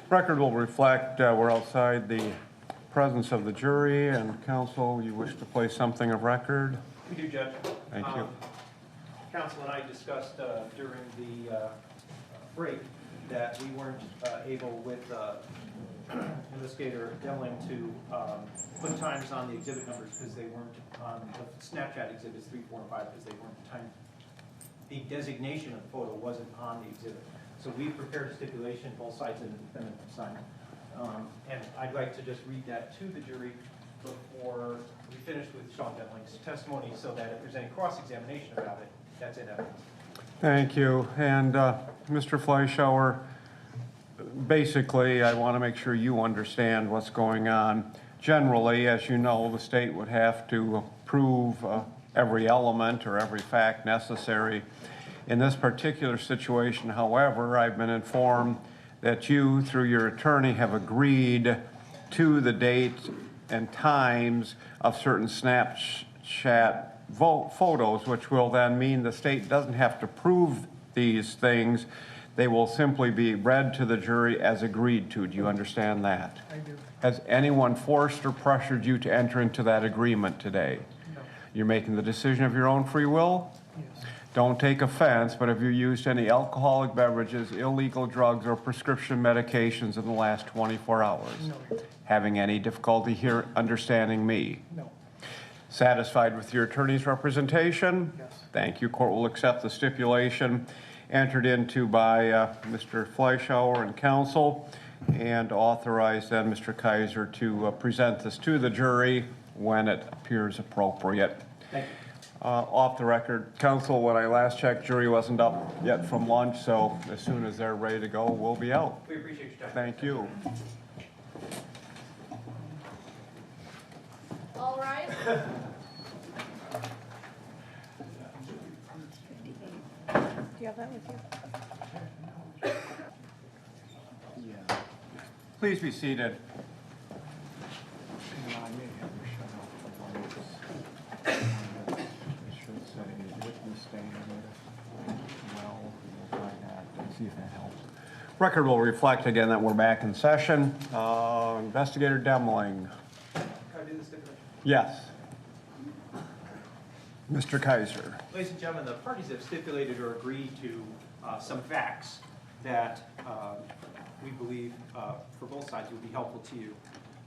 Record will reflect we're outside the presence of the jury, and counsel, you wish to place something of record? We do, Judge. Thank you. Counsel and I discussed during the break that we weren't able with investigator Demulling to put times on the exhibit numbers because they weren't on the Snapchat exhibits 3, 4, and 5 because they weren't timed. The designation of the photo wasn't on the exhibit. So we prepared a stipulation, both sides and the defendant signed. And I'd like to just read that to the jury before we finish with Shawn Demulling's testimony so that if there's any cross-examination about it, that's in evidence. Thank you. And Mr. Fleischauer, basically, I want to make sure you understand what's going on. Generally, as you know, the state would have to prove every element or every fact necessary. In this particular situation, however, I've been informed that you, through your attorney, have agreed to the dates and times of certain Snapchat photos, which will then mean the state doesn't have to prove these things. They will simply be read to the jury as agreed to. Do you understand that? I do. Has anyone forced or pressured you to enter into that agreement today? No. You're making the decision of your own free will? Yes. Don't take offense, but have you used any alcoholic beverages, illegal drugs, or prescription medications in the last 24 hours? No. Having any difficulty here understanding me? No. Satisfied with your attorney's representation? Yes. Thank you. Court will accept the stipulation entered into by Mr. Fleischauer and counsel, and authorize then Mr. Kaiser to present this to the jury when it appears appropriate. Thank you. Off the record, counsel, when I last checked, jury wasn't up yet from lunch, so as soon as they're ready to go, we'll be out. We appreciate your time. Thank you. All right. Do you have that with you? Yeah. Please be seated. See if that helps. Record will reflect again that we're back in session. Investigator Demulling. Can I do the stipulation? Yes. Mr. Kaiser. Ladies and gentlemen, the parties have stipulated or agreed to some facts that we believe for both sides would be helpful to you.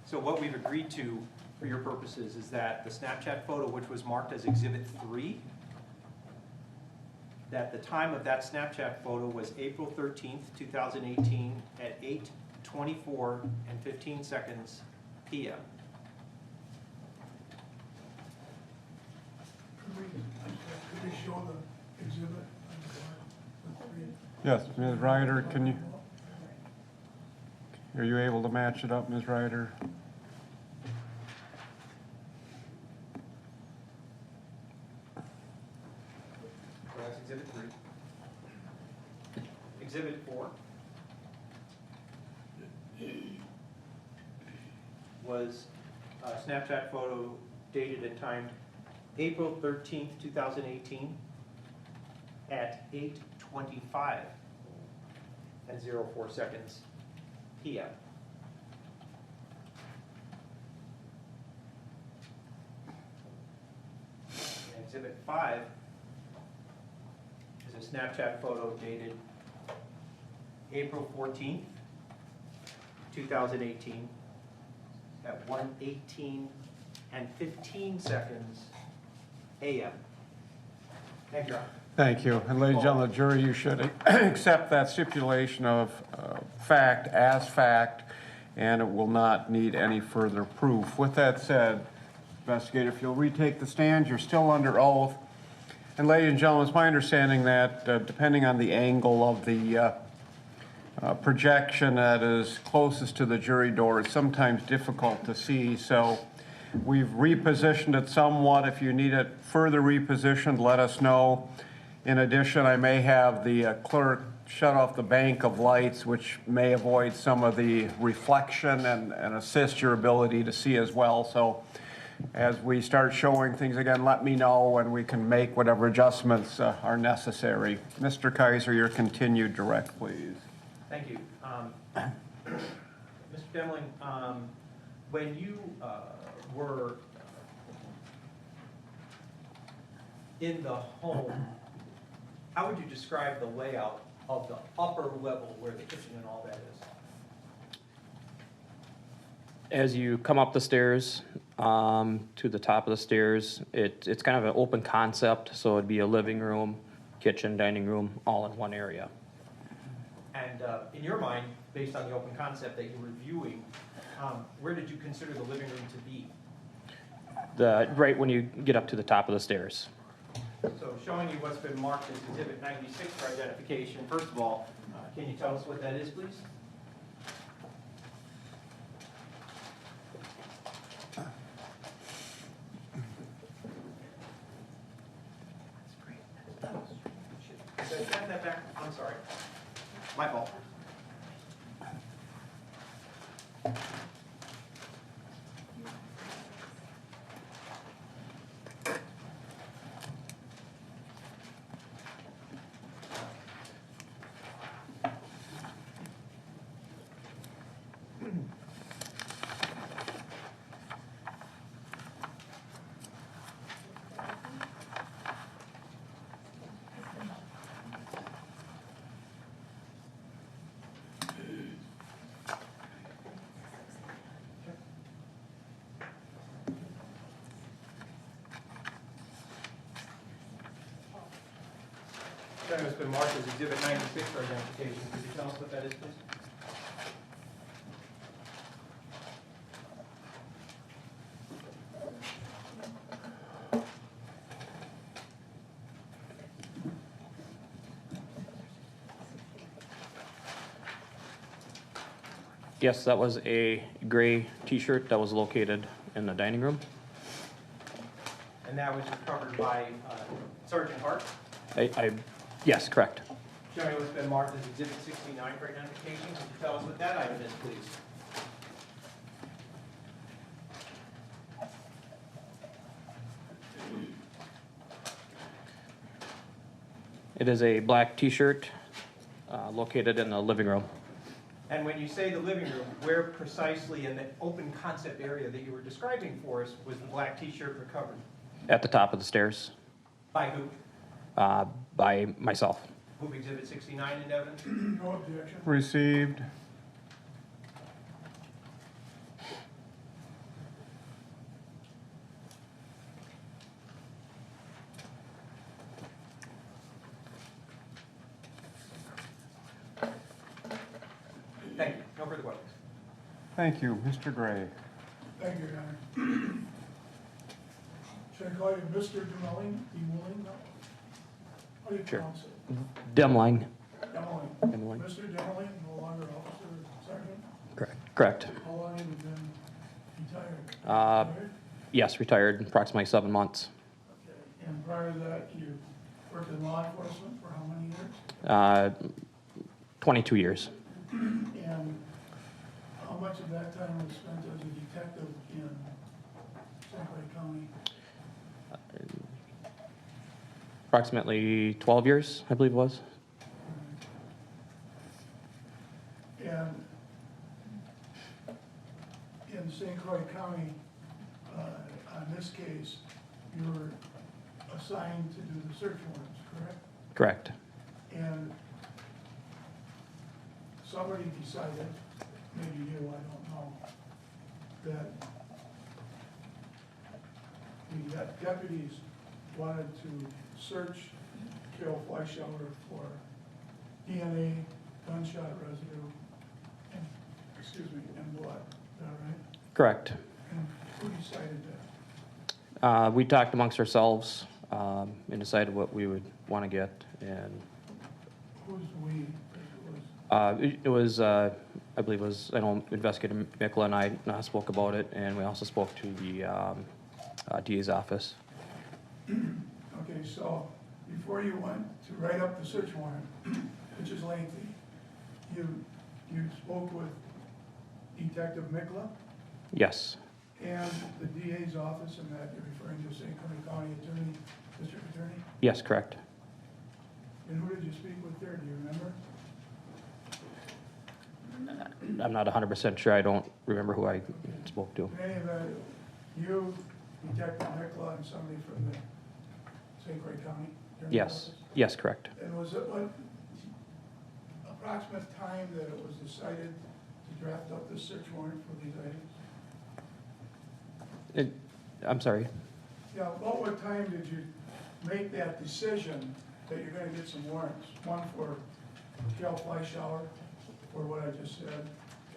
So what we've agreed to for your purposes is that the Snapchat photo, which was marked as Exhibit 3, that the time of that Snapchat photo was April 13th, 2018 at 8:24 and 15 seconds p.m. Could we show the exhibit? Yes, Ms. Ryder, are you able to match it up, Ms. Ryder? That's Exhibit 3. Exhibit 4 was a Snapchat photo dated and timed April 13th, 2018 at 8:25 and 04 seconds p.m. And Exhibit 5 is a Snapchat photo dated April 14th, 2018 at 1:18 and 15 seconds a.m. Thank you, Your Honor. Thank you. And ladies and gentlemen, the jury, you should accept that stipulation of fact as fact, and it will not need any further proof. With that said, investigator, if you'll retake the stand, you're still under oath. And ladies and gentlemen, it's my understanding that depending on the angle of the projection that is closest to the jury door, it's sometimes difficult to see. So we've repositioned it somewhat. If you need it further repositioned, let us know. In addition, I may have the clerk shut off the bank of lights, which may avoid some of the reflection and assist your ability to see as well. So as we start showing things again, let me know and we can make whatever adjustments are necessary. Mr. Kaiser, your continued direct, please. Thank you. Mr. Demulling, when you were in the home, how would you describe the layout of the upper level where the kitchen and all that is? As you come up the stairs to the top of the stairs, it's kind of an open concept, so it'd be a living room, kitchen, dining room, all in one area. And in your mind, based on the open concept that you were viewing, where did you consider the living room to be? Right when you get up to the top of the stairs. So showing you what's been marked as Exhibit 96 for identification, first of all, can you tell us what that is, please? Stand that back. I'm sorry. My fault. Showing what's been marked as Exhibit 96 for identification. Could you tell us what that is, please? Yes, that was a gray T-shirt that was located in the dining room. And that was recovered by Sergeant Hart. Yes, correct. Showing what's been marked as Exhibit 69 for identification. Could you tell us what that item is, please? It is a black T-shirt located in the living room. And when you say the living room, where precisely in the open concept area that you were describing for us was the black T-shirt recovered? At the top of the stairs, By who? by myself. Move Exhibit 69 into evidence. No objection. Received. Thank you. No further questions. Thank you. Mr. Gray. Thank you, Your Honor. Should I call you Mr. Demulling? Demulling? How do you Sure. pronounce it? Demulling. Demulling. Demulling. Mr. Demulling, no longer officer, sergeant? Correct. How long have you been retired? Uh, Retired? Yes, retired approximately 7 months. Okay. And prior to that, you worked in law enforcement for how many years? 22 years. And how much of that time was spent as a detective in St. Clair County? Approximately 12 years, I believe it was. And in St. Croix County, on this case, you were assigned to do the search warrants, correct? Correct. And somebody decided, maybe you, I don't know, that the deputies wanted to search Kayle Fleischauer for DNA, gunshot residue, and, and blood. Is that right? Correct. And who decided that? We talked amongst ourselves and decided what we would want to get. And Who's we? It was it was, I believe it was, I know Investigator Mikla and I spoke about it, and we also spoke to the DA's office. Okay, so before you went to write up the search warrant, which is lengthy, you spoke with Detective Mikla Yes, and the DA's office, and that you're referring to St. Clair County Attorney, District Attorney? yes, correct. And who did you speak with there? Do you remember? I'm not 100% sure. I don't remember who I spoke to. In any event, you, Detective Nicola, and somebody from the St. Croix County? Attorney's Yes, Office? yes, correct. And was it what approximate time that it was decided to draft up this search warrant for these items? I'm sorry. Yeah, about what time did you make that decision that you're gonna get some warrants? One for Kayle Fleischauer, for what I just said,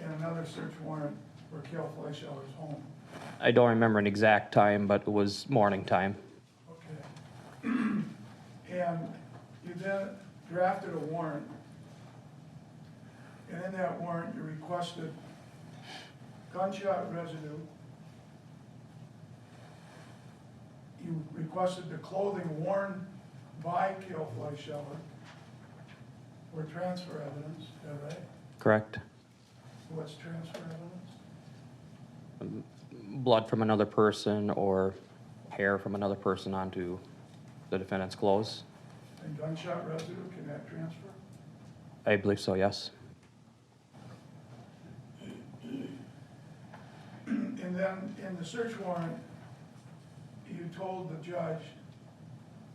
and another search warrant for Kayle Fleischauer's home. I don't remember an exact time, but it was morning time. Okay. And you then drafted a warrant, and in that warrant, you requested gunshot residue. You requested the clothing worn by Kayle Fleischauer for transfer evidence, is that right? Correct. What's transfer evidence? Blood from another person or hair from another person onto the defendant's clothes. And gunshot residue, can that transfer? I believe so, yes. And then in the search warrant, you told the judge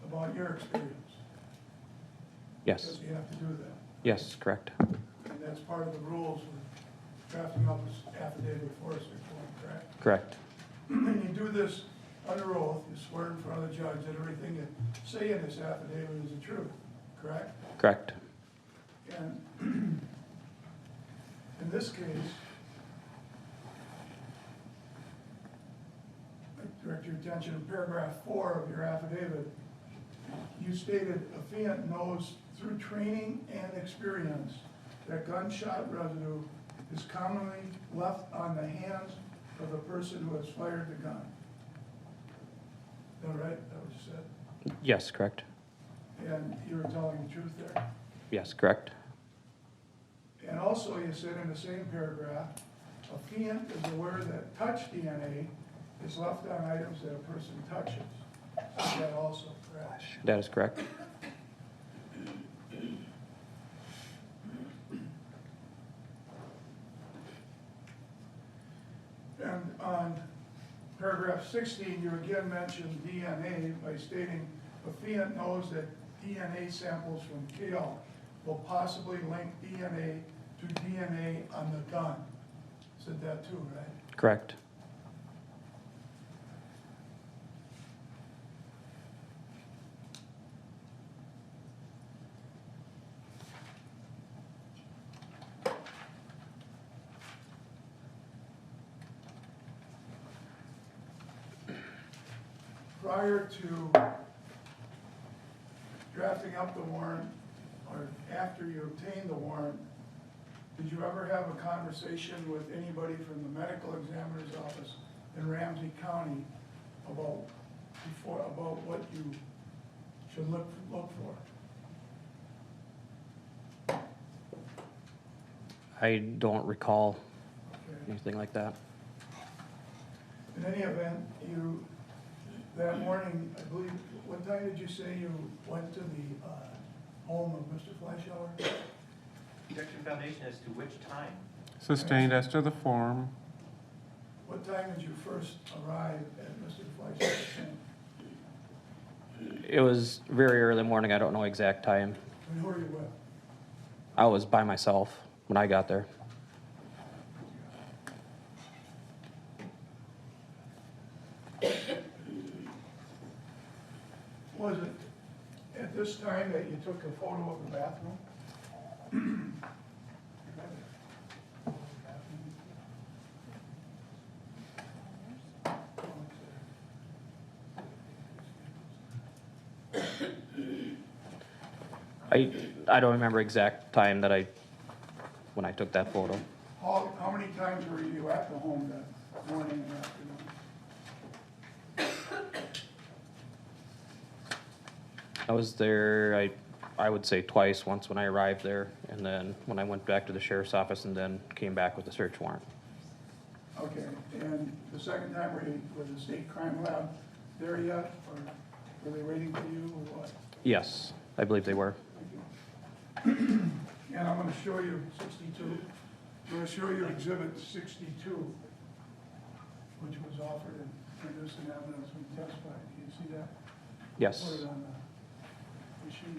about your experience. Yes, Because you have to do that. yes, correct. And that's part of the rules for drafting up this affidavit for a search warrant, correct? Correct. And you do this under oath, you swear in front of the judge that everything you say in this affidavit is the truth, correct? Correct. And in this case, I direct your attention to paragraph 4 of your affidavit. You stated a fiend knows through training and experience that gunshot residue is commonly left on the hands of the person who has fired the gun. Is that right? That what you said? Yes, correct. And you were telling the truth there? Yes, correct. And also you said in the same paragraph, a fiend is aware that touch DNA is left on items that a person touches. Is that also correct? That is correct. And on paragraph 16, you again mentioned DNA by stating, a fiend knows that DNA samples from Kayle will possibly link DNA to DNA on the gun. Said that too, right? Correct. Prior to drafting up the warrant, or after you obtained the warrant, did you ever have a conversation with anybody from the medical examiner's office in Ramsey County about what you should look for? I don't recall Okay. anything like that. In any event, that morning, I believe, what time did you say you went to the home of Mr. Fleischauer? Objection foundation as to which time? Sustained as to the form. What time did you first arrive at Mr. Fleischauer's home? It was very early morning. I don't know exact time. And who are you with? I was by myself when I got there. Was it at this time that you took a photo of the bathroom? I don't remember exact time that when I took that photo. How many times were you at the home that morning and afternoon? I was there, I would say twice, once when I arrived there, and then when I went back to the sheriff's office and then came back with the search warrant. Okay, and the second time, was the state crime lab there yet, or were they waiting for you, or what? Yes, I believe they were. Thank you. And I'm gonna show you 62 I'm going to show you Exhibit 62, which was offered and introduced in evidence when testified. Do you see that? Yes. Put it on the machine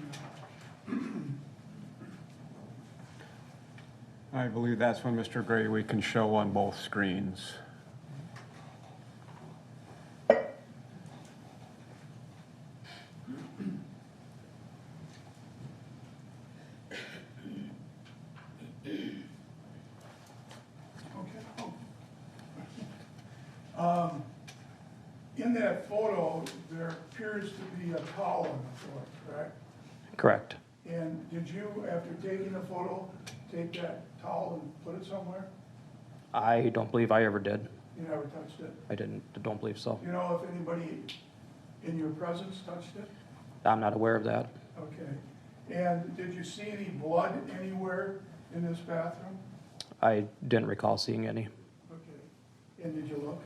now. I believe that's when, Mr. Gray, we can show on both screens. In that photo, there appears to be a towel on the floor, correct? Correct. And did you, after taking the photo, take that towel and put it somewhere? I don't believe I ever did. You never touched it? I don't believe so. You know if anybody in your presence touched it? I'm not aware of that. Okay. And did you see any blood anywhere in this bathroom? I didn't recall seeing any. Okay. And did you look?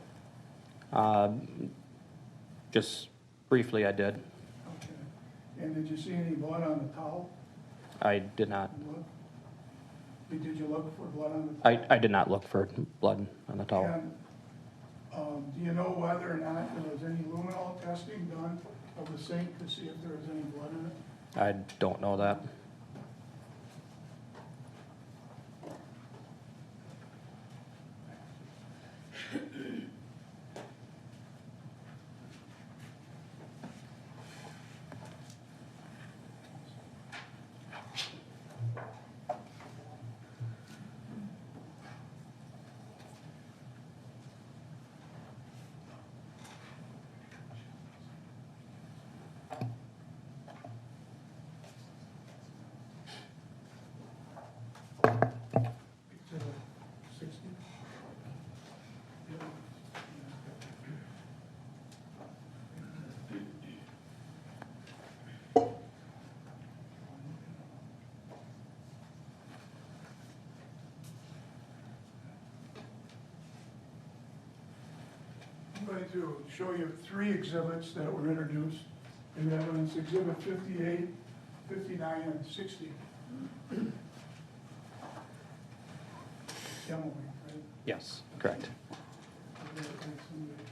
Just briefly, I did. Okay. And did you see any blood on the towel? I did not. Blood? Did you look for blood on the towel? I did not look for blood on the towel. And, do you know whether or not there was any luminol testing done of the sink to see if there was any blood in it? I don't know that. Exhibit 60? I'm going to show you 3 exhibits that were introduced in evidence, Exhibit 58, 59, and 60. Demulling, right? Yes, correct. Okay, thanks, somebody.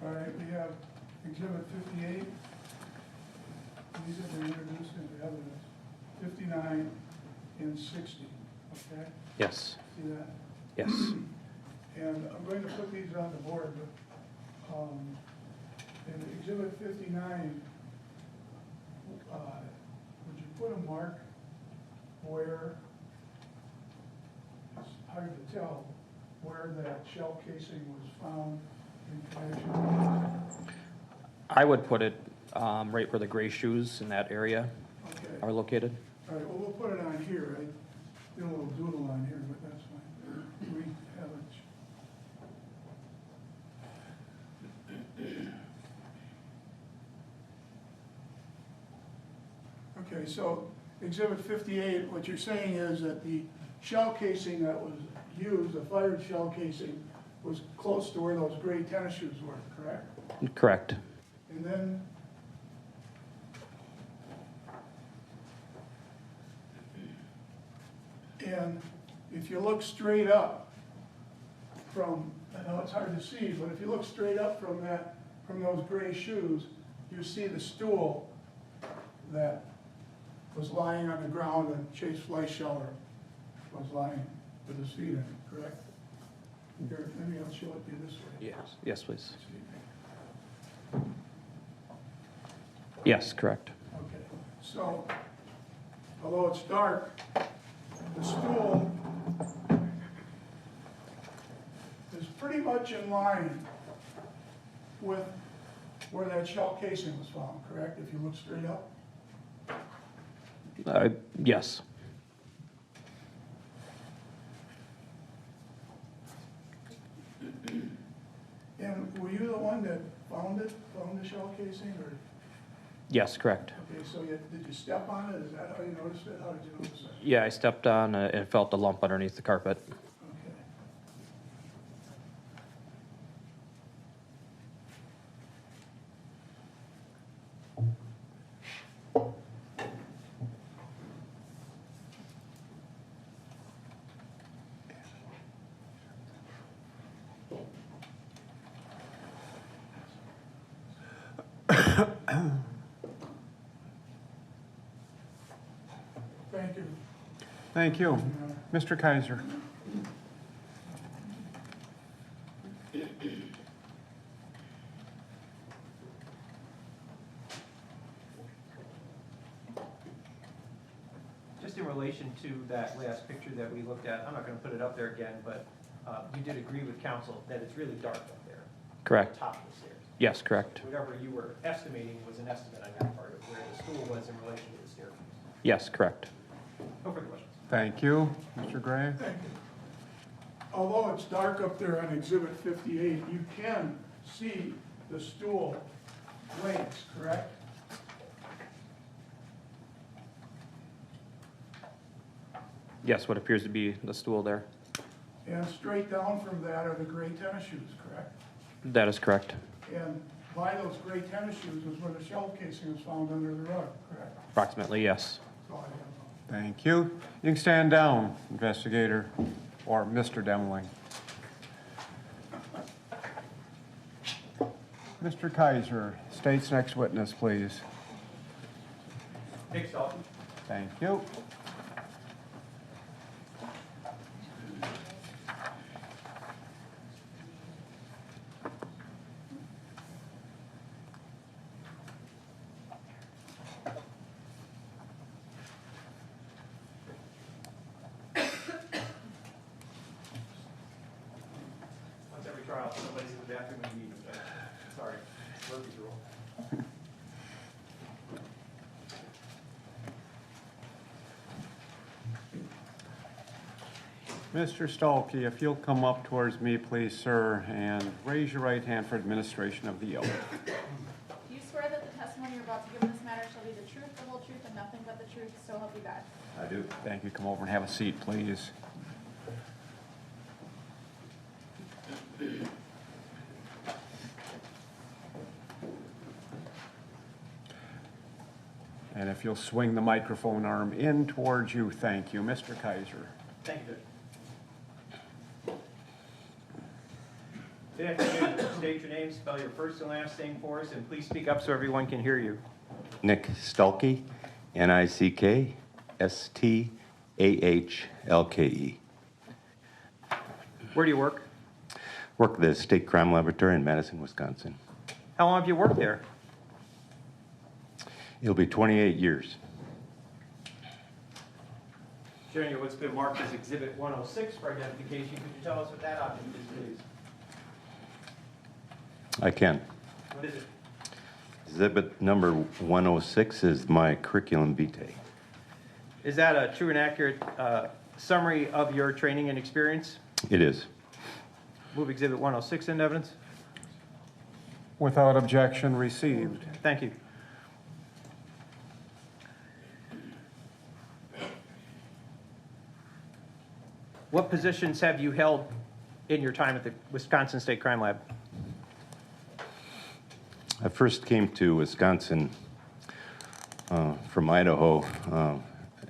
All right, we have Exhibit 58. These have been introduced into evidence. 59 and 60, okay? Yes, See that? yes. And I'm going to put these on the board, but, in Exhibit 59, would you put a mark where, it's hard to tell, where that shell casing was found in connection? I would put it right where the gray shoes in that area Okay, are all located. right, well, we'll put it on here. I did a little doodle on here, but that's fine. We have it. Okay, so Exhibit 58, what you're saying is that the shell casing that was used, the fired shell casing, was close to where those gray tennis shoes were, correct? Correct. And then, and if you look straight up from, I know it's hard to see, but if you look straight up from that, from those gray shoes, you see the stool that was lying on the ground and Chase Fleischauer was lying with his feet in it, correct? Here, maybe I'll show it to you this way. Yes. Yes, please. See. Yes, correct. Okay, so, although it's dark, the stool is pretty much in line with where that shell casing was found, correct, if you look straight up? Yes. And were you the one that found the shell casing, or? Yes, correct. Okay, so did you step on it? Is that how you noticed it? How did you notice it? Yeah, I stepped on and felt the lump underneath the carpet. Okay. Thank you. Thank you. Mr. Kaiser. Just in relation to that last picture that we looked at, I'm not going to put it up there again, but you did agree with counsel that it's really dark up there. Correct. At the top of the stairs. Yes, correct. Whatever you were estimating was an estimate on your part of where the stool was in relation to the staircase. Yes, correct. No further questions. Thank you. Mr. Gray? Thank you. Although it's dark up there on Exhibit 58, you can see the stool legs, correct? Yes, what appears to be the stool there. And straight down from that are the gray tennis shoes, correct? That is correct. And by those gray tennis shoes was where the shell casing was found under the rug, correct? Approximately, yes. That's all I have. Thank you. You can stand down, investigator, or Mr. Demulling. Mr. Kaiser, state's next witness, please. Nick Stahlke. Thank you. Once every trial, somebody's in the bathroom and you need them. Sorry, Murphy's rule. Mr. Stahlke, if you'll come up towards me, please, sir, and raise your right hand for administration of the oath. Do you swear that the testimony you're about to give in this matter shall be the truth, the whole truth, and nothing but the truth, so help you God? I do. Thank you. Come over and have a seat, please. And if you'll swing the microphone arm in towards you, thank you. Mr. Kaiser. Thank you, Judge. Good afternoon. State your name, spell your first and last name for us, and please speak up so everyone can hear you. Nick Stahlke, Nickstahklke. Where do you work? Work at the State Crime Laboratory in Madison, Wisconsin. How long have you worked there? It'll be 28 years. Showing you what's been marked as Exhibit 106 for identification. Could you tell us what that object is, please? I can. What is it? Exhibit number 106 is my curriculum vitae. Is that a true and accurate summary of your training and experience? It is. Move Exhibit 106 into evidence. Without objection received. Thank you. What positions have you held in your time at the Wisconsin State Crime Lab? I first came to Wisconsin from Idaho.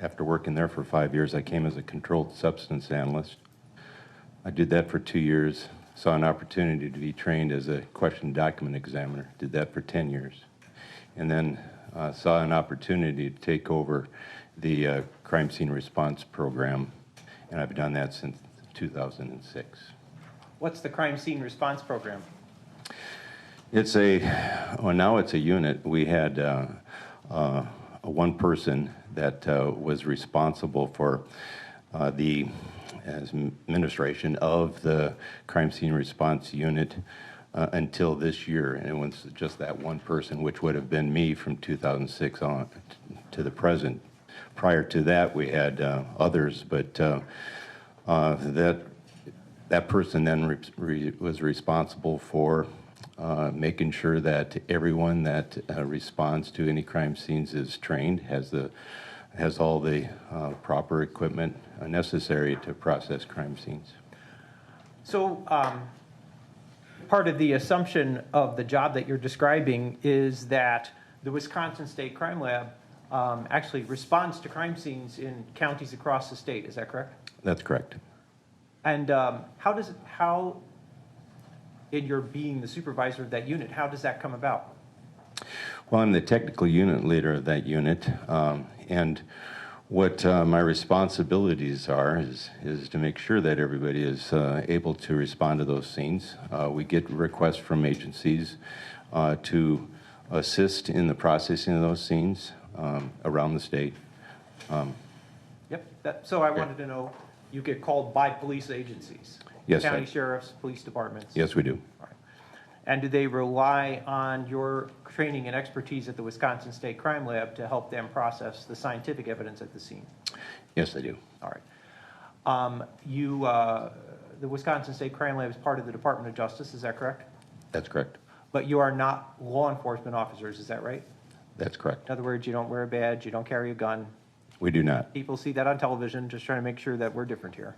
After working there for 5 years, I came as a controlled substance analyst. I did that for 2 years, saw an opportunity to be trained as a question document examiner, did that for 10 years. And then saw an opportunity to take over the crime scene response program, and I've done that since 2006. What's the crime scene response program? It's now it's a unit. We had one person that was responsible for the administration of the crime scene response unit until this year. And it was just that one person, which would have been me from 2006 on to the present. Prior to that, we had others, but that person then was responsible for making sure that everyone that responds to any crime scenes is trained, has all the proper equipment necessary to process crime scenes. So part of the assumption of the job that you're describing is that the Wisconsin State Crime Lab actually responds to crime scenes in counties across the state. Is that correct? That's correct. And how, in your being the supervisor of that unit, how does that come about? Well, I'm the technical unit leader of that unit, and what my responsibilities are is to make sure that everybody is able to respond to those scenes. We get requests from agencies to assist in the processing of those scenes around the state. Yep, so I wanted to know, you get called by police agencies? Yes, County I- sheriffs, police departments? Yes, we do. All right. And do they rely on your training and expertise at the Wisconsin State Crime Lab to help them process the scientific evidence at the scene? Yes, I do. All right. The Wisconsin State Crime Lab is part of the Department of Justice, is that correct? That's correct. But you are not law enforcement officers, is that right? That's correct. In other words, you don't wear a badge, you don't carry a gun. We do not. People see that on television, just trying to make sure that we're different here.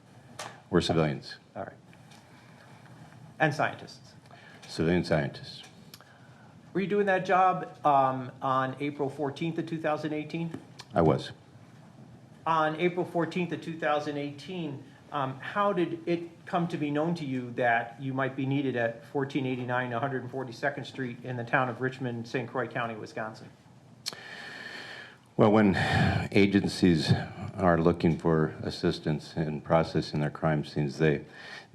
We're civilians, All right. And scientists. civilian scientists. Were you doing that job on April 14th of 2018? I was. On April 14th of 2018, how did it come to be known to you that you might be needed at 1489 142nd Street in the town of Richmond, St. Croix County, Wisconsin? Well, when agencies are looking for assistance in processing their crime scenes, they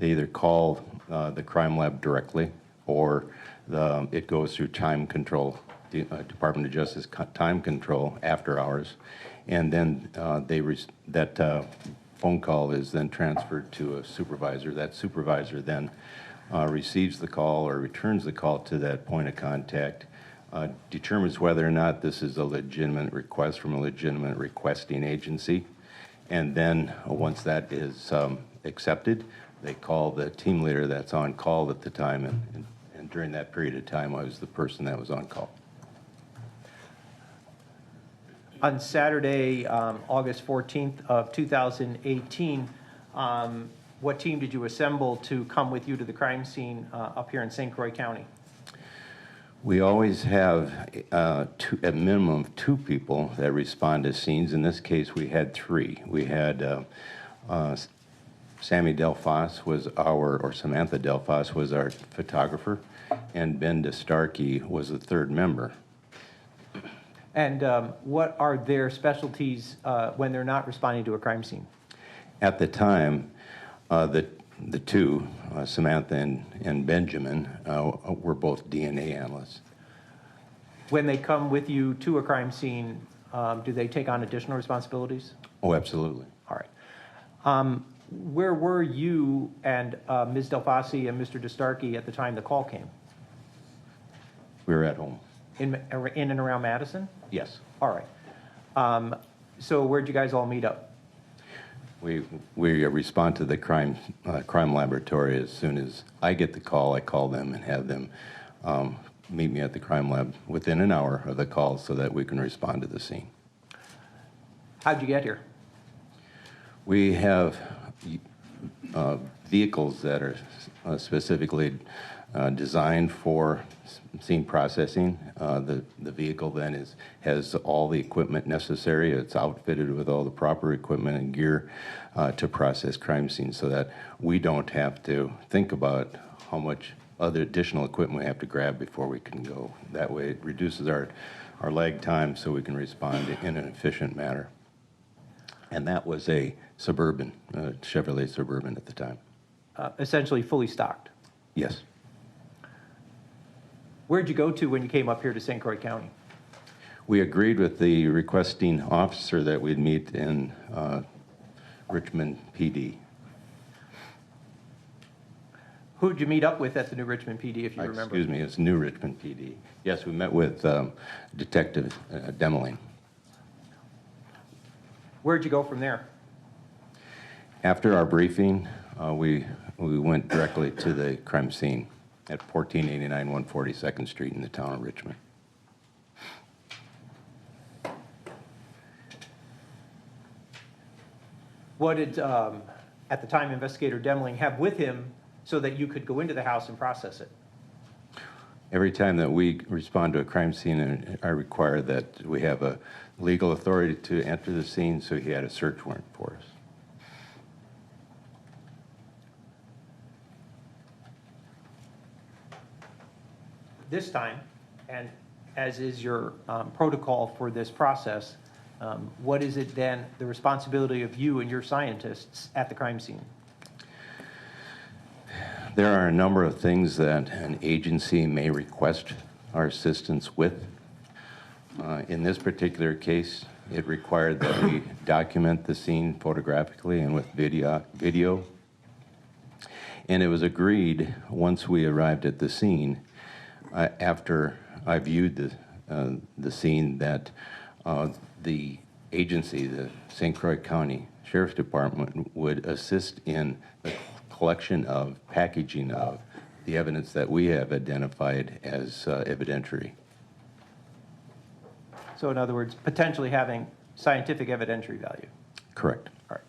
either call the crime lab directly, or it goes through time control, the Department of Justice time control after hours, and then that phone call is then transferred to a supervisor. That supervisor then receives the call or returns the call to that point of contact, determines whether or not this is a legitimate request from a legitimate requesting agency, and then once that is accepted, they call the team leader that's on call at the time, and during that period of time, I was the person that was on call. On Saturday, August 14th of 2018, what team did you assemble to come with you to the crime scene up here in St. Croix County? We always have a minimum of 2 people that respond to scenes. In this case, we had 3. We had Sammy Delphos or Samantha Delphos was our photographer, and Ben Stahlke was the 3rd member. And what are their specialties when they're not responding to a crime scene? At the time, the 2, Samantha and Benjamin, were both DNA analysts. When they come with you to a crime scene, do they take on additional responsibilities? Oh, absolutely. All right. Where were you and Ms. Delphasi and Mr. Stahlke at the time the call came? We were at home. In and around Madison? Yes. All right. So where'd you guys all meet up? We respond to the crime laboratory as soon as I get the call. I call them and have them meet me at the crime lab within an hour of the call so that we can respond to the scene. How'd you get here? We have vehicles that are specifically designed for scene processing. The vehicle then has all the equipment necessary. It's outfitted with all the proper equipment and gear to process crime scenes, so that we don't have to think about how much other additional equipment we have to grab before we can go. That way it reduces our lag time so we can respond in an efficient manner. And that was a Suburban, Chevrolet Suburban at the time. Essentially fully stocked. Yes. Where'd you go to when you came up here to St. Croix County? We agreed with the requesting officer that we'd meet in Richmond PD. Who'd you meet up with at the New Richmond PD, if you remember? Excuse me, it's New Richmond PD. Yes, we met with Detective Demulling. Where'd you go from there? After our briefing, we went directly to the crime scene at 1489 142nd Street in the town of Richmond. What did, at the time, Investigator Demulling have with him so that you could go into the house and process it? Every time that we respond to a crime scene, I require that we have a legal authority to enter the scene, so he had a search warrant for us. This time, and as is your protocol for this process, what is it then, the responsibility of you and your scientists at the crime scene? There are a number of things that an agency may request our assistance with. In this particular case, it required that we document the scene photographically and with video. And it was agreed, once we arrived at the scene, after I viewed the scene, that the agency, the St. Croix County Sheriff's Department, would assist in the collection of, packaging of, the evidence that we have identified as evidentiary. So in other words, potentially having scientific evidentiary value. Correct. All right.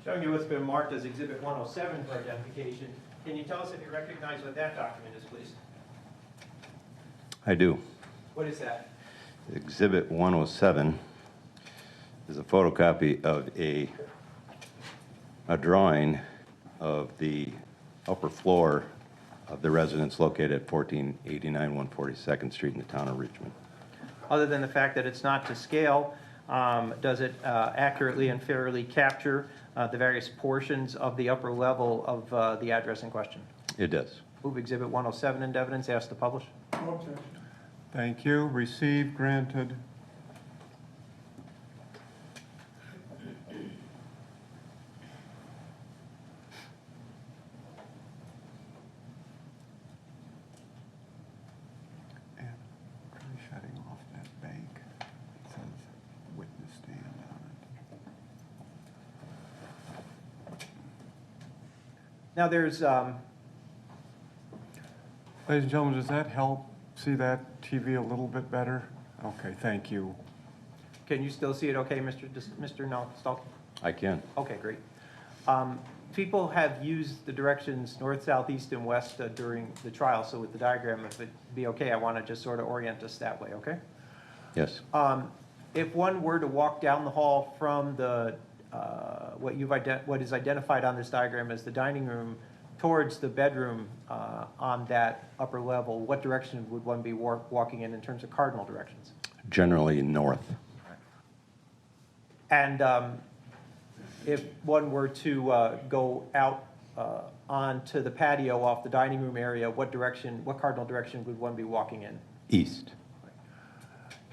Showing you what's been marked as Exhibit 107 for identification. Can you tell us if you recognize what that document is, please? I do. What is that? Exhibit 107 is a photocopy of a drawing of the upper floor of the residence located at 1489 142nd Street in the town of Richmond. Other than the fact that it's not to scale, does it accurately and fairly capture the various portions of the upper level of the address in question? It does. Move Exhibit 107 into evidence. Ask to publish. No objection. Thank you. Received, granted. And try shutting off that bank. It says witness stand on it. Now there's, Ladies and gentlemen, does that help see that TV a little bit better? Okay, thank you. can you still see it okay, Mr. Stahlke? I can. Okay, great. People have used the directions north, south, east, and west during the trial, so with the diagram, if it'd be okay, I want to just sort of orient us that way, okay? Yes. If one were to walk down the hall from the, what is identified on this diagram as the dining room towards the bedroom on that upper level, what direction would one be walking in terms of cardinal directions? Generally north. And if one were to go out onto the patio off the dining room area, what cardinal direction would one be walking in? East.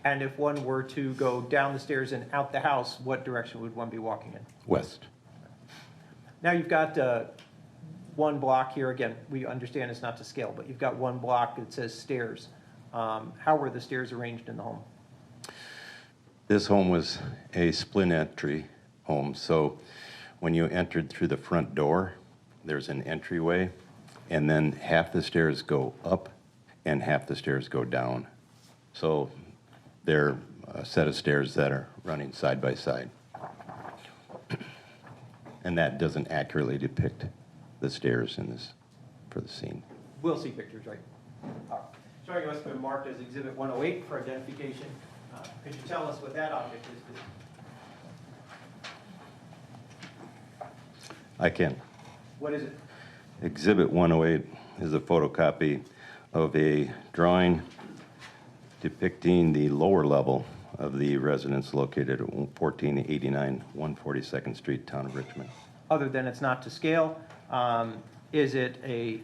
And if one were to go down the stairs and out the house, what direction would one be walking in? West. Now you've got one block here. Again, we understand it's not to scale, but you've got one block that says stairs. How were the stairs arranged in the home? This home was a split entry home, so when you entered through the front door, there's an entryway, and then half the stairs go up and half the stairs go down. So they're a set of stairs that are running side by side. And that doesn't accurately depict the stairs in this, for the scene. We'll see pictures, right? All right. Showing you what's been marked as Exhibit 108 for identification. Could you tell us what that object is, please? I can. What is it? Exhibit 108 is a photocopy of a drawing depicting the lower level of the residence located at 1489 142nd Street, town of Richmond. Other than it's not to scale, is it a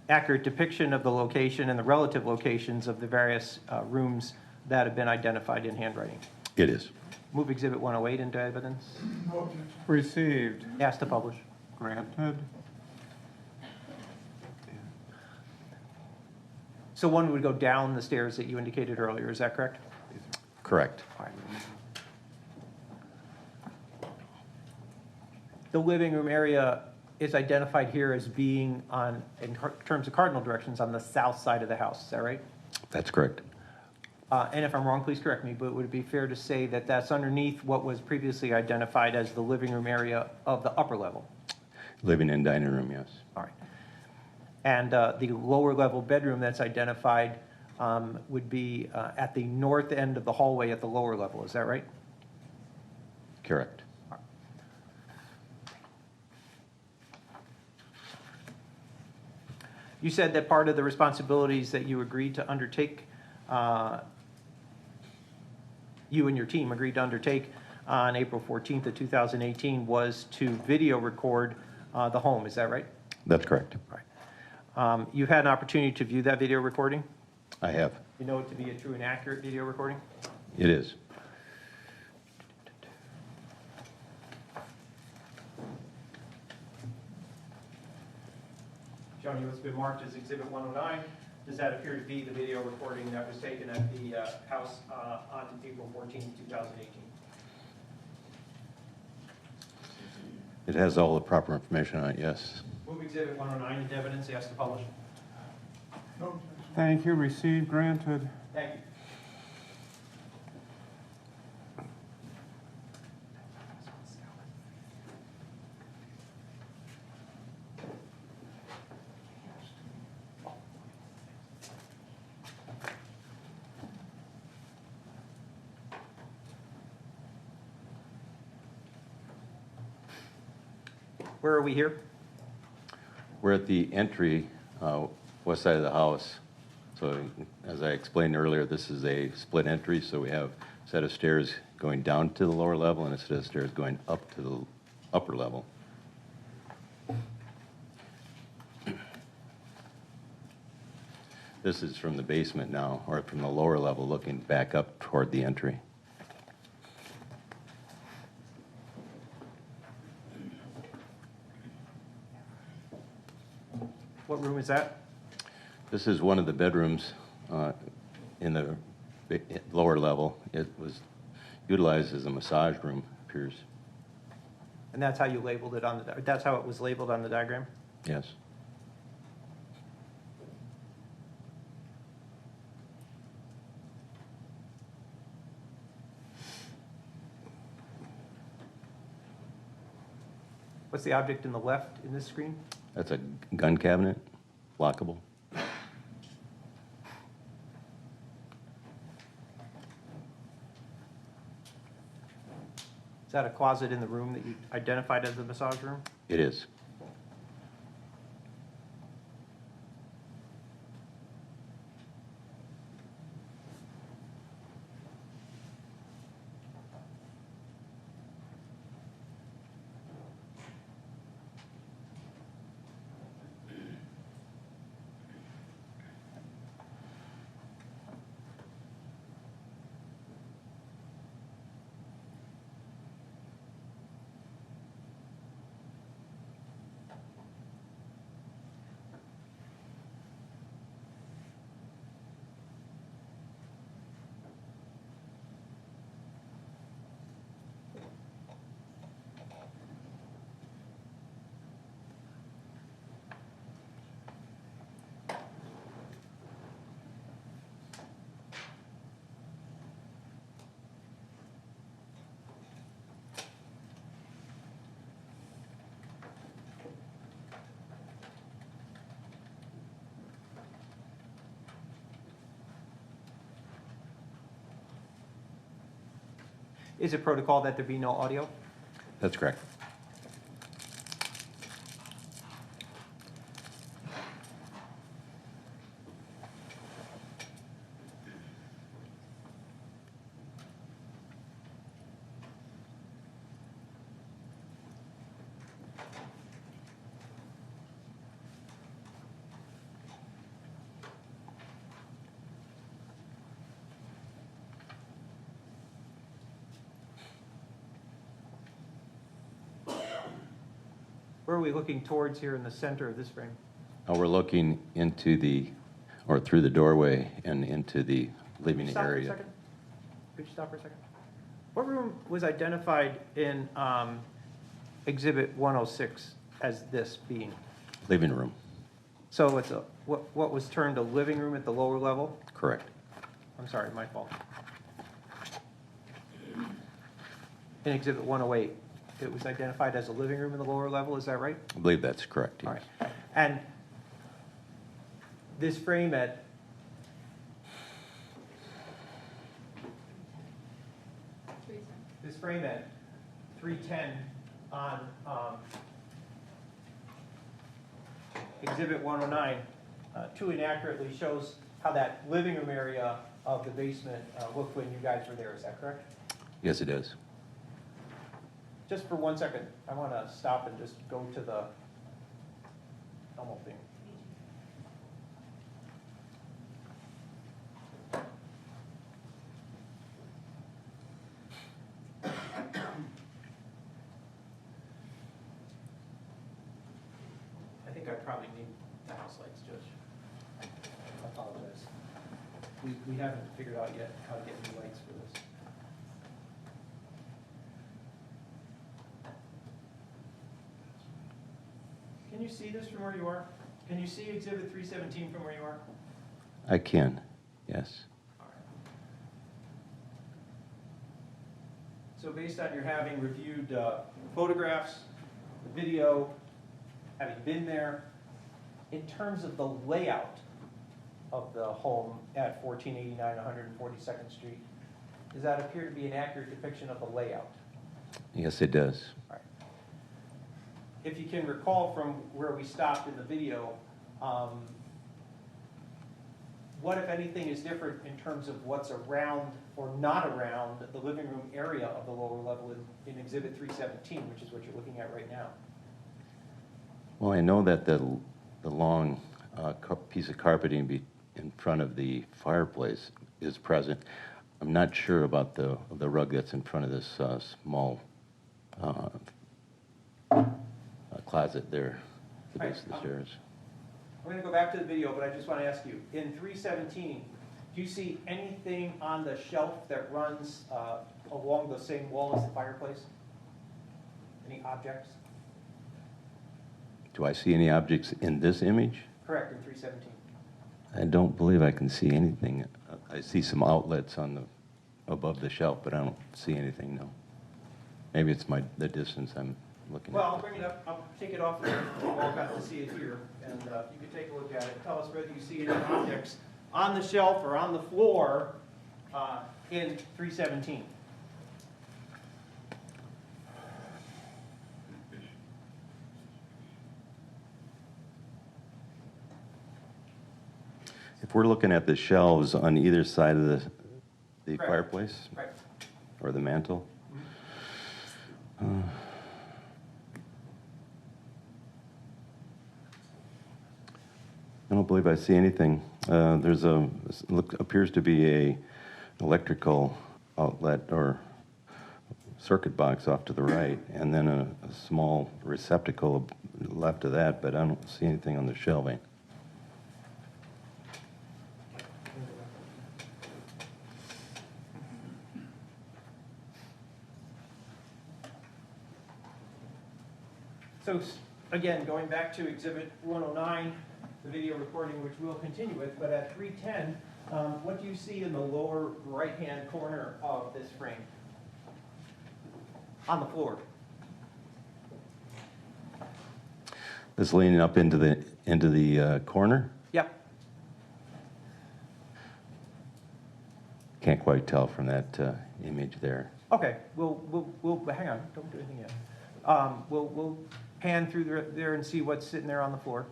accurate depiction of the location and the relative locations of the various rooms that have been identified in handwriting? It is. Move Exhibit 108 into evidence. No objection. Received, Ask to publish. granted. So one would go down the stairs that you indicated earlier, is that correct? Correct. All right. The living room area is identified here as being on, in terms of cardinal directions, on the south side of the house, is that right? That's correct. And if I'm wrong, please correct me, but would it be fair to say that that's underneath what was previously identified as the living room area of the upper level? Living and dining room, yes. All right. And the lower level bedroom that's identified would be at the north end of the hallway at the lower level, is that right? Correct. You said that part of the responsibilities that you agreed to undertake, you and your team agreed to undertake on April 14th of 2018 was to video record the home, is that right? That's correct. You've had an opportunity to view that video recording? I have. You know it to be a true and accurate video recording? It is. Showing you what's been marked as Exhibit 109. Does that appear to be the video recording that was taken at the house on April 14, 2018? It has all the proper information on it, yes. Move Exhibit 109 into evidence, ask to publish. No objection. Thank you, received, granted. Thank you. Where are we here? We're at the entry, west side of the house. So as I explained earlier, this is a split entry, so we have a set of stairs going down to the lower level and a set of stairs going up to the upper level. This is from the basement now, or from the lower level, looking back up toward the entry. What room is that? This is one of the bedrooms in the lower level. It was utilized as a massage room, appears. And that's how you labeled it on the, that's how it was labeled on the diagram? Yes. What's the object in the left in this screen? That's a gun cabinet, lockable. Is that a closet in the room that you identified as the massage room? It is. Is it protocol that there be no audio? That's correct. Where are we looking towards here in the center of this frame? We're looking into the, or through the doorway and into the living Stop for a area. second. Could you stop for a second? What room was identified in Exhibit 106 as this being? Living room, So it's a, what was termed a living room at the lower level? correct. I'm sorry, my fault. In Exhibit 108, it was identified as a living room in the lower level, is that right? I believe that's correct, All yes. right. And this frame at this frame at 310 on Exhibit 109 too inaccurately shows how that living room area of the basement looked when you guys were there, is that correct? Yes, it is. Just for 1 second, I want to stop and just go to the normal thing. I think I probably need the house lights, Judge. I apologize. We haven't figured out yet how to get new lights for this. Can you see this from where you are? Can you see Exhibit 317 from where you are? I can, yes. All right. So based on your having reviewed photographs, the video, having been there, in terms of the layout of the home at 1489 142nd Street, does that appear to be an accurate depiction of the layout? Yes, it does. All right. If you can recall from where we stopped in the video, what, if anything, is different in terms of what's around or not around the living room area of the lower level in Exhibit 317, which is what you're looking at right now? Well, I know that the long piece of carpeting in front of the fireplace is present. I'm not sure about the rug that's in front of this small closet there at the base of the stairs. I'm going to go back to the video, but I just want to ask you, in 317, do you see anything on the shelf that runs along the same wall as the fireplace? Any objects? Do I see any objects in this image? Correct, in 317. I don't believe I can see anything. I see some outlets on above the shelf, but I don't see anything, no. Maybe it's the distance I'm looking Well, at. I'll bring it up, I'll take it off there, we've all got to see it here, and you can take a look at it, tell us whether you see any objects on the shelf or on the floor in 317. If we're looking at the shelves on either side of the Correct. fireplace Right. or the mantle, I don't believe I see anything. There's appears to be a electrical outlet or circuit box off to the right, and then a small receptacle left of that, but I don't see anything on the shelving. So again, going back to Exhibit 109, the video recording, which we'll continue with, but at 310, what do you see in the lower right-hand corner of this frame? On the floor. This leaning up into the corner. Yep. Can't quite tell from that image there. Okay, we'll hang on, don't do anything yet. We'll pan through there and see what's sitting there on the floor.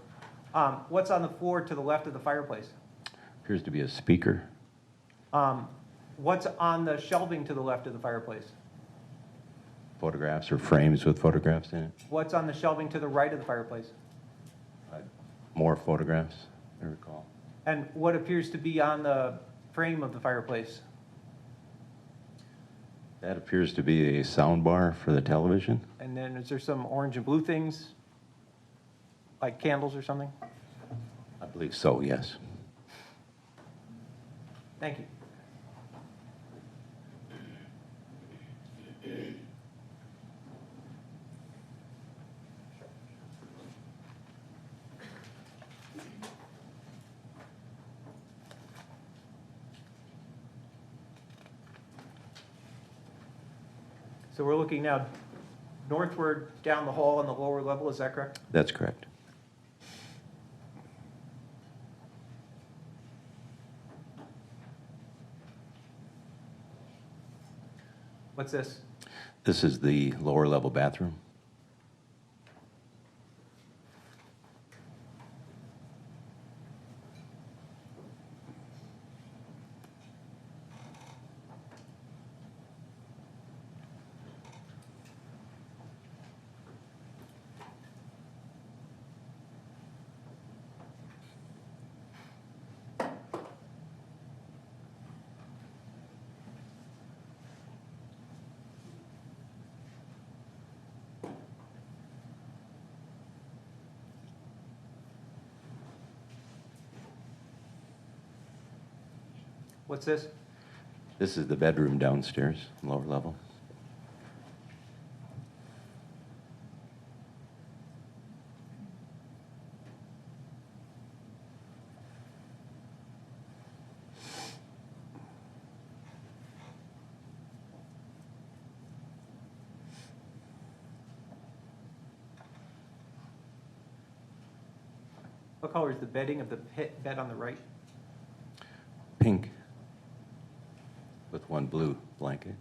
What's on the floor to the left of the fireplace? Appears to be a speaker. What's on the shelving to the left of the fireplace? Photographs or frames with photographs in it. What's on the shelving to the right of the fireplace? More photographs, I recall. And what appears to be on the frame of the fireplace? That appears to be a sound bar for the television. And then is there some orange and blue things, like candles or something? I believe so, yes. Thank you. So we're looking now northward down the hall on the lower level, is that correct? That's correct. What's this? This is the lower level bathroom. What's this? This is the bedroom downstairs, lower level. What color is the bedding of the bed on the right? Pink with one blue blanket.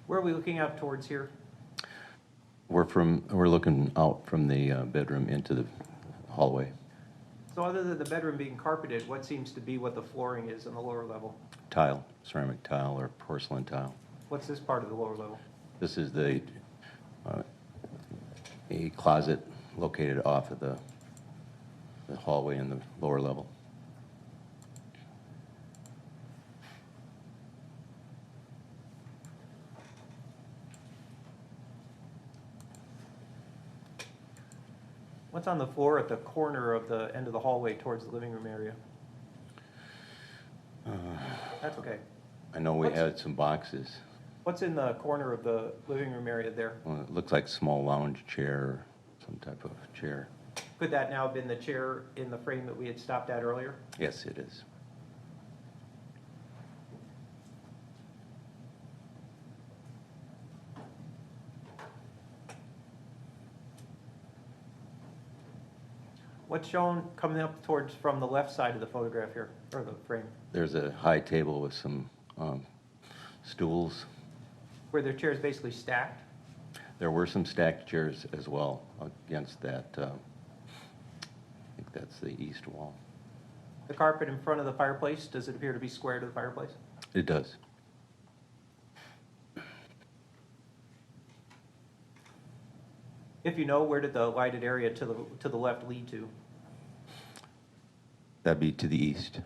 Where are we looking out towards here? We're looking out from the bedroom into the hallway. So other than the bedroom being carpeted, what seems to be what the flooring is on the lower level? Tile, ceramic tile or porcelain tile. What's this part of the lower level? This is a closet located off of the hallway in the lower level. What's on the floor at the corner of the end of the hallway towards the living room area? That's okay. I know we had some boxes. What's in the corner of the living room area there? Well, it looks like small lounge chair, some type of chair. Could that now have been the chair in the frame that we had stopped at earlier? Yes, it is. What's shown coming up towards from the left side of the photograph here, or the frame? There's a high table with some stools. Where their chairs basically stacked? There were some stacked chairs as well against that. I think that's the east wall. The carpet in front of the fireplace, does it appear to be square to the fireplace? It does. If you know, where did the lighted area to the left lead to? That'd be to the east.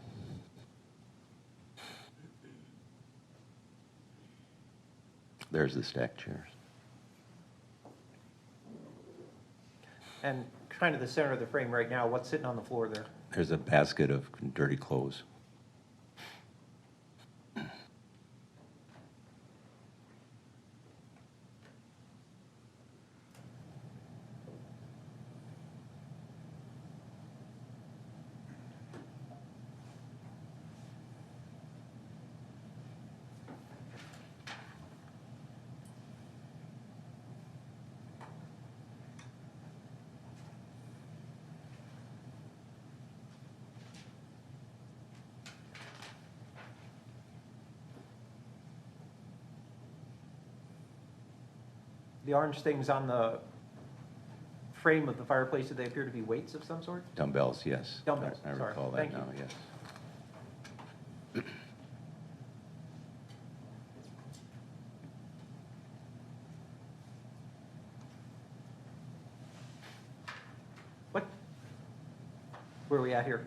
There's the stacked chairs. And kind of the center of the frame right now, what's sitting on the floor there? There's a basket of dirty clothes. The orange things on the frame of the fireplace, do they appear to be weights of some sort? Dumbbells, yes. Dumbbells, I sorry. recall that Thank you. now, yes. What, where are we at here?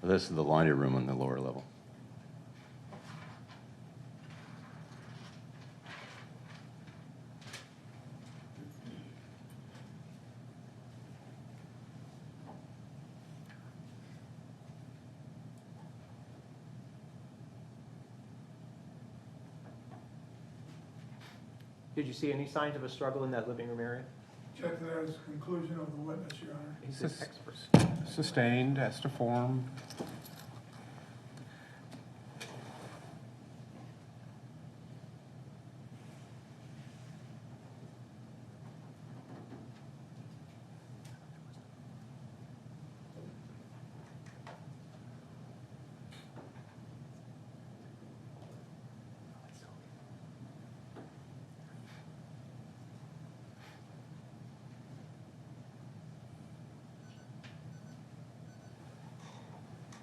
This is the laundry room on the lower level. Did you see any signs of a struggle in that living room area? Check that as conclusion of the witness, Your Honor. He's an expert. Sustained as to form.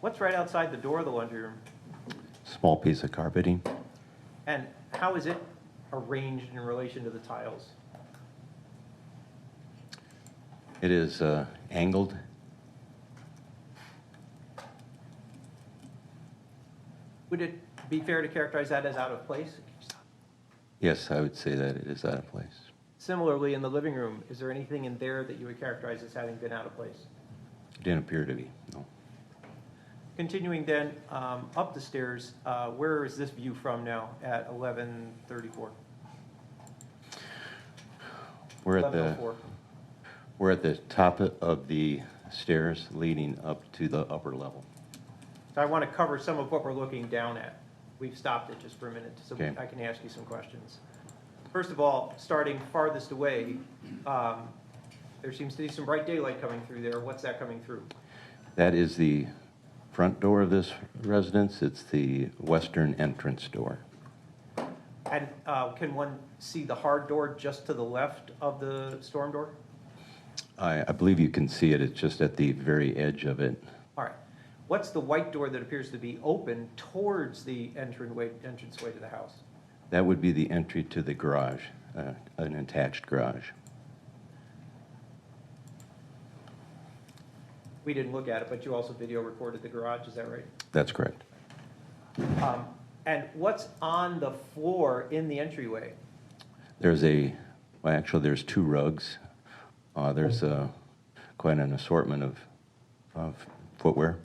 What's right outside the door of the laundry room? Small piece of carpeting. And how is it arranged in relation to the tiles? It is angled. Would it be fair to characterize that as out of place? Yes, I would say that it is out of place. Similarly, in the living room, is there anything in there that you would characterize as having been out of place? It didn't appear to be, no. Continuing then up the stairs, where is this view from now at 11:34? We're at the 11:04. We're at the top of the stairs leading up to the upper level. So I want to cover some of what we're looking down at. We've stopped it just for a minute, so Okay. I can ask you some questions. First of all, starting farthest away, there seems to be some bright daylight coming through there. What's that coming through? That is the front door of this residence. It's the western entrance door. And can one see the hard door just to the left of the storm door? I believe you can see it. It's just at the very edge of it. All right. What's the white door that appears to be open towards the entranceway to the house? That would be the entry to the garage, an attached garage. We didn't look at it, but you also video recorded the garage, is that right? That's correct. And what's on the floor in the entryway? There's actually there's two rugs. There's quite an assortment of footwear.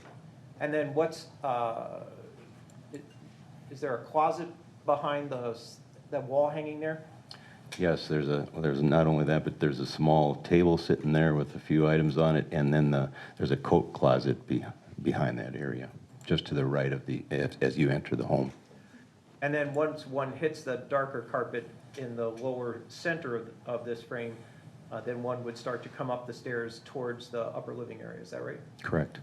And then is there a closet behind that wall hanging there? Yes, there's not only that, but there's a small table sitting there with a few items on it, and then there's a coat closet behind that area, just to the right of as you enter the home. And then once one hits the darker carpet in the lower center of this frame, then one would start to come up the stairs towards the upper living area, is that right? Correct.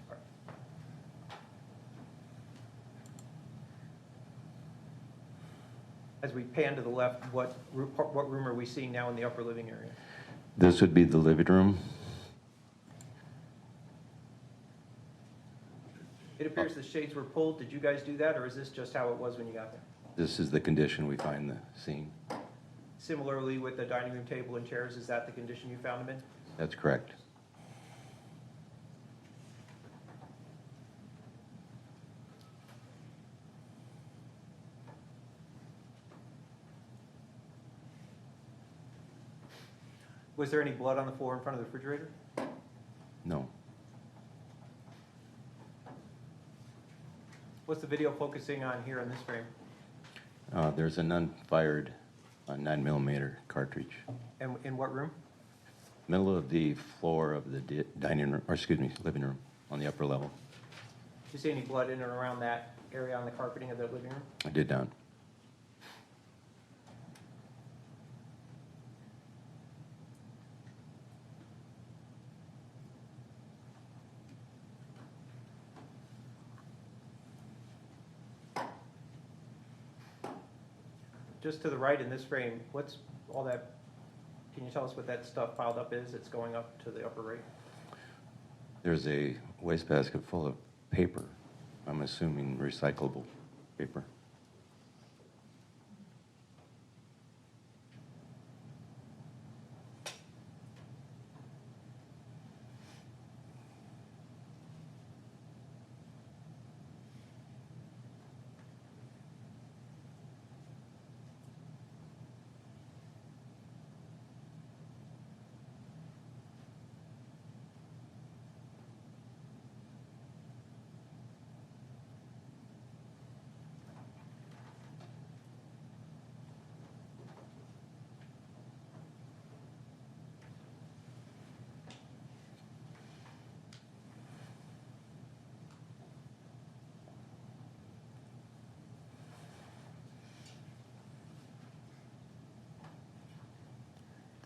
As we pan to the left, what room are we seeing now in the upper living area? This would be the living room. It appears the shades were pulled. Did you guys do that, or is this just how it was when you got there? This is the condition we find the scene. Similarly, with the dining room table and chairs, is that the condition you found them in? That's correct. Was there any blood on the floor in front of the refrigerator? No. What's the video focusing on here in this frame? There's an unfired 9mm cartridge. And in what room? Middle of the floor of the living room on the upper level. Did you see any blood in and around that area on the carpeting of the living room? I did not. Just to the right in this frame, what's all that Can you tell us what that stuff piled up is that's going up to the upper right? There's a wastebasket full of paper. I'm assuming recyclable paper.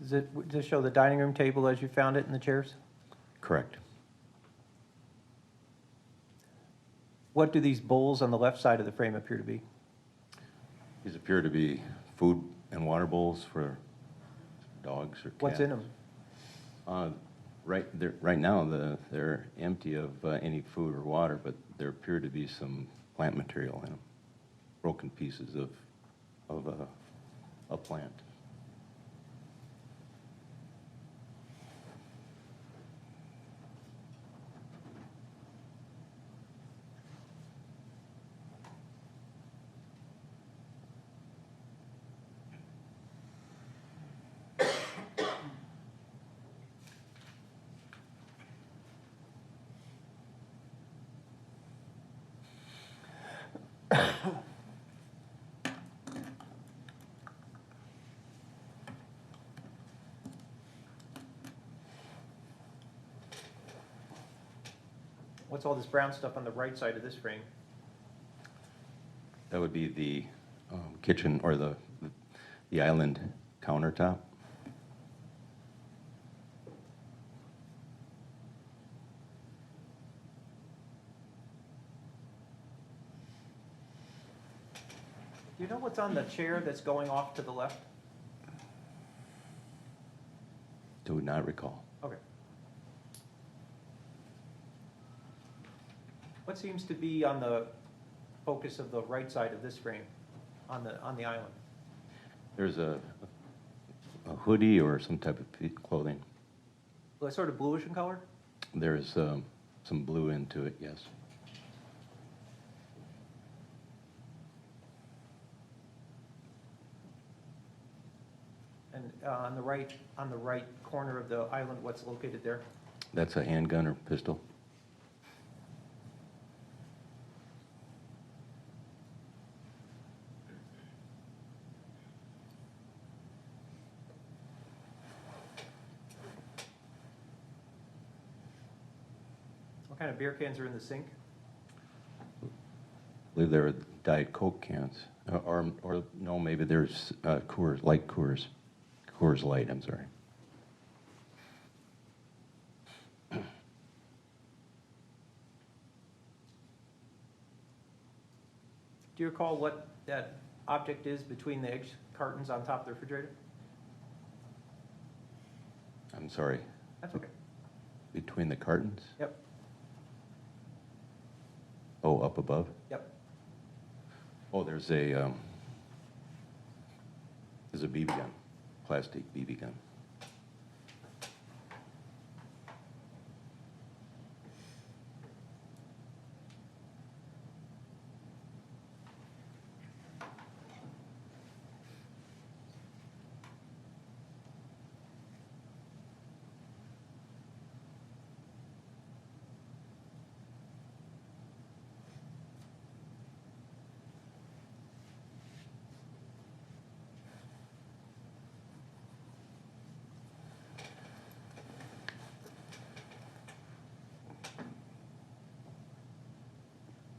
Does this show the dining room table as you found it and the chairs? Correct. What do these bowls on the left side of the frame appear to be? These appear to be food and water bowls for dogs or cats. What's in them? Right now, they're empty of any food or water, but there appear to be some plant material in them, broken pieces of a plant. What's all this brown stuff on the right side of this frame? That would be the kitchen or the island countertop. Do you know what's on the chair that's going off to the left? Do not recall. Okay. What seems to be on the focus of the right side of this frame on the island? There's a hoodie or some type of clothing. Well, it's sort of bluish in color? There's some blue into it, yes. And on the right corner of the island, what's located there? That's a handgun or pistol. What kind of beer cans are in the sink? I believe there are Diet Coke cans. Or no, maybe there's Coors Light, I'm sorry. Do you recall what that object is between the egg cartons on top of the refrigerator? I'm sorry. That's okay. Between the cartons? Yep, Oh, up above? yep. Oh, there's a BB gun, plastic BB gun.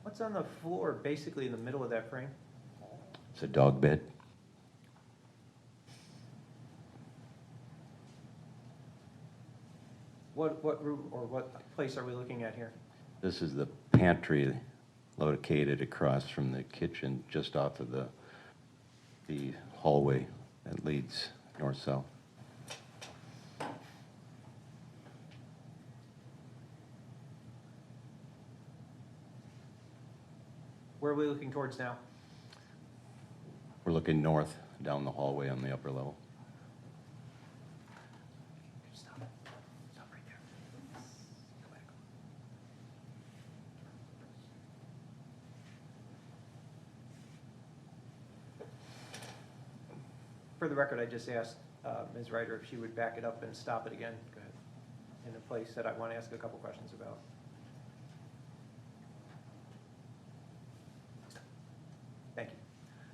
What's on the floor, basically in the middle of that frame? It's a dog bed. What room or what place are we looking at here? This is the pantry located across from the kitchen, just off of the hallway that leads north-south. Where are we looking towards now? We're looking north down the hallway on the upper level. Stop. Stop right there. Go back. For the record, I just asked Ms. Ryder if she would back it up and stop it again. Go ahead. In a place that I want to ask a couple questions about. Thank you.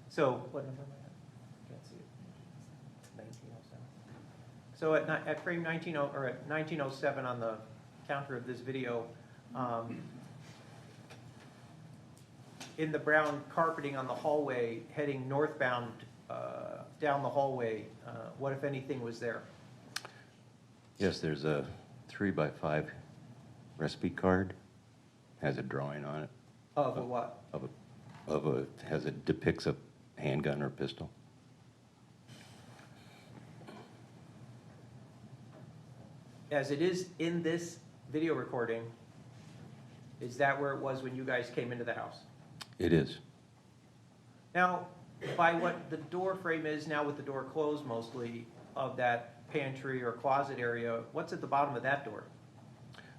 So, what number am I at? Can't see it. 1907. So at frame 1907 on the counter of this video, in the brown carpeting on the hallway heading northbound down the hallway, what if anything was there? Yes, there's a 3x5 recipe card, has a drawing on it. Of a what? Depicts a handgun or pistol. As it is in this video recording, is that where it was when you guys came into the house? It is. Now, by what the door frame is now with the door closed mostly of that pantry or closet area, what's at the bottom of that door?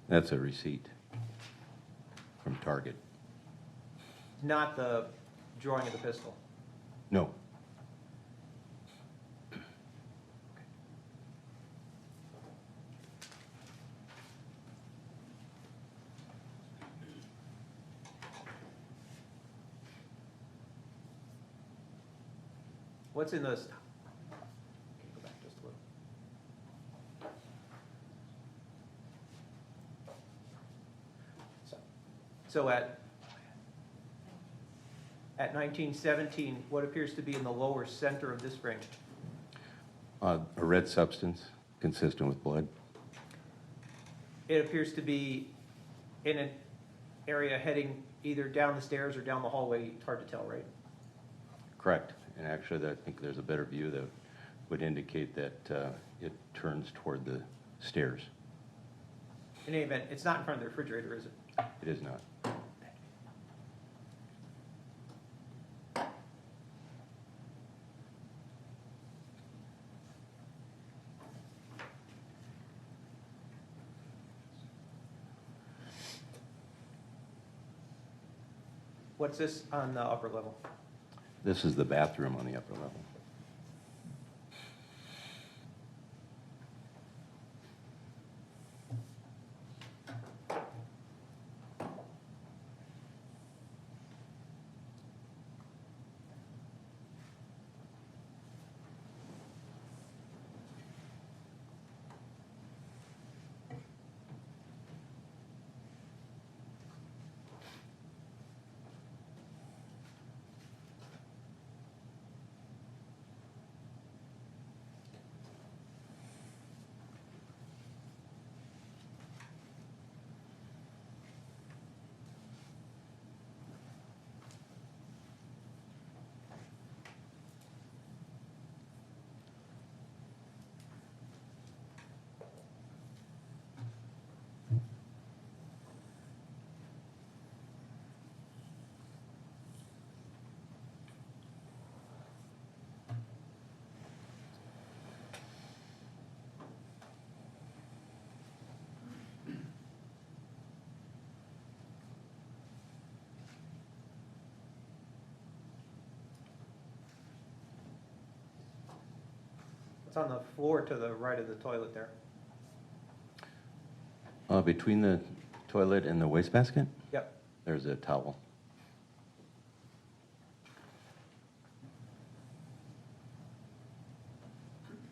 That's a receipt from Target. Not the drawing of the pistol. No. What's in those? Okay, go back just a little. So at 1917, what appears to be in the lower center of this ring? A red substance consistent with blood. It appears to be in an area heading either down the stairs or down the hallway. It's hard to tell, right? Correct. And actually, I think there's a better view that would indicate that it turns toward the stairs. In any event, it's not in front of the refrigerator, is it? It is not. What's this on the upper level? This is the bathroom on the upper level. It's on the floor to the right of the toilet there. Between the toilet and the wastebasket, Yep. there's a towel.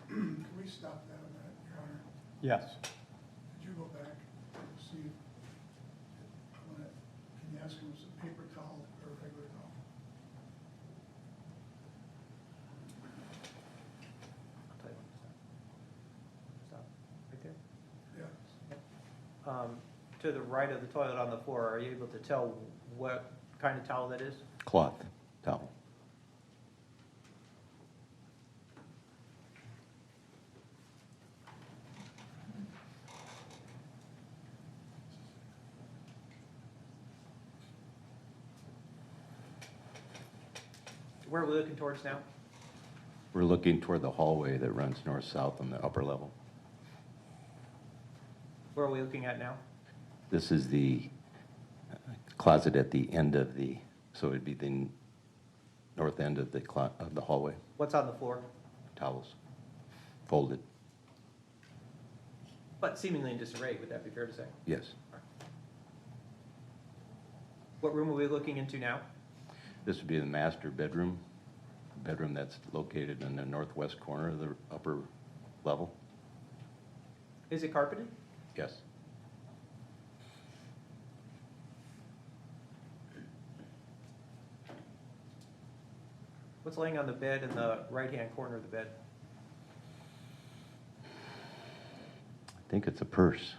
Can we stop that a minute, Your Honor? Yes. Could you go back and see, can you ask him if it's a paper towel or a regular towel? I'll tell you when to stop. Stop. Right there. Yeah. To the right of the toilet on the floor, are you able to tell what kind of towel that is? Cloth towel. Where are we looking towards now? We're looking toward the hallway that runs north-south on the upper level. Where are we looking at now? This is the closet at the end of the, so it'd be the north end of the hallway. What's on the floor? Towels, folded, But seemingly in disarray, would that be fair to say? yes. What room are we looking into now? This would be the master bedroom, that's located in the northwest corner of the upper level. Is it carpeted? Yes. What's laying on the bed in the right-hand corner of the bed? I think it's a purse.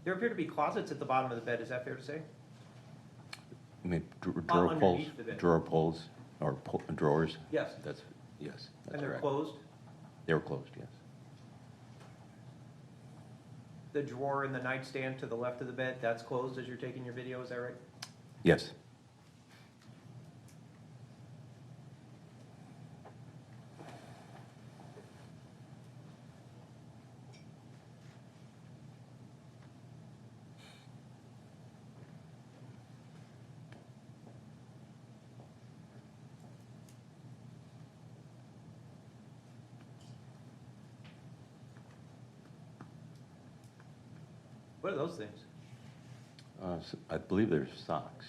There appear to be closets at the bottom of the bed, is that fair to say? I mean, drawer pulls, underneath the bed. drawer pulls, or drawers. Yes. Yes, that's And they're correct. closed? They're closed, yes. The drawer in the nightstand to the left of the bed, that's closed as you're taking your video, is that right? Yes. What are those things? I believe they're socks.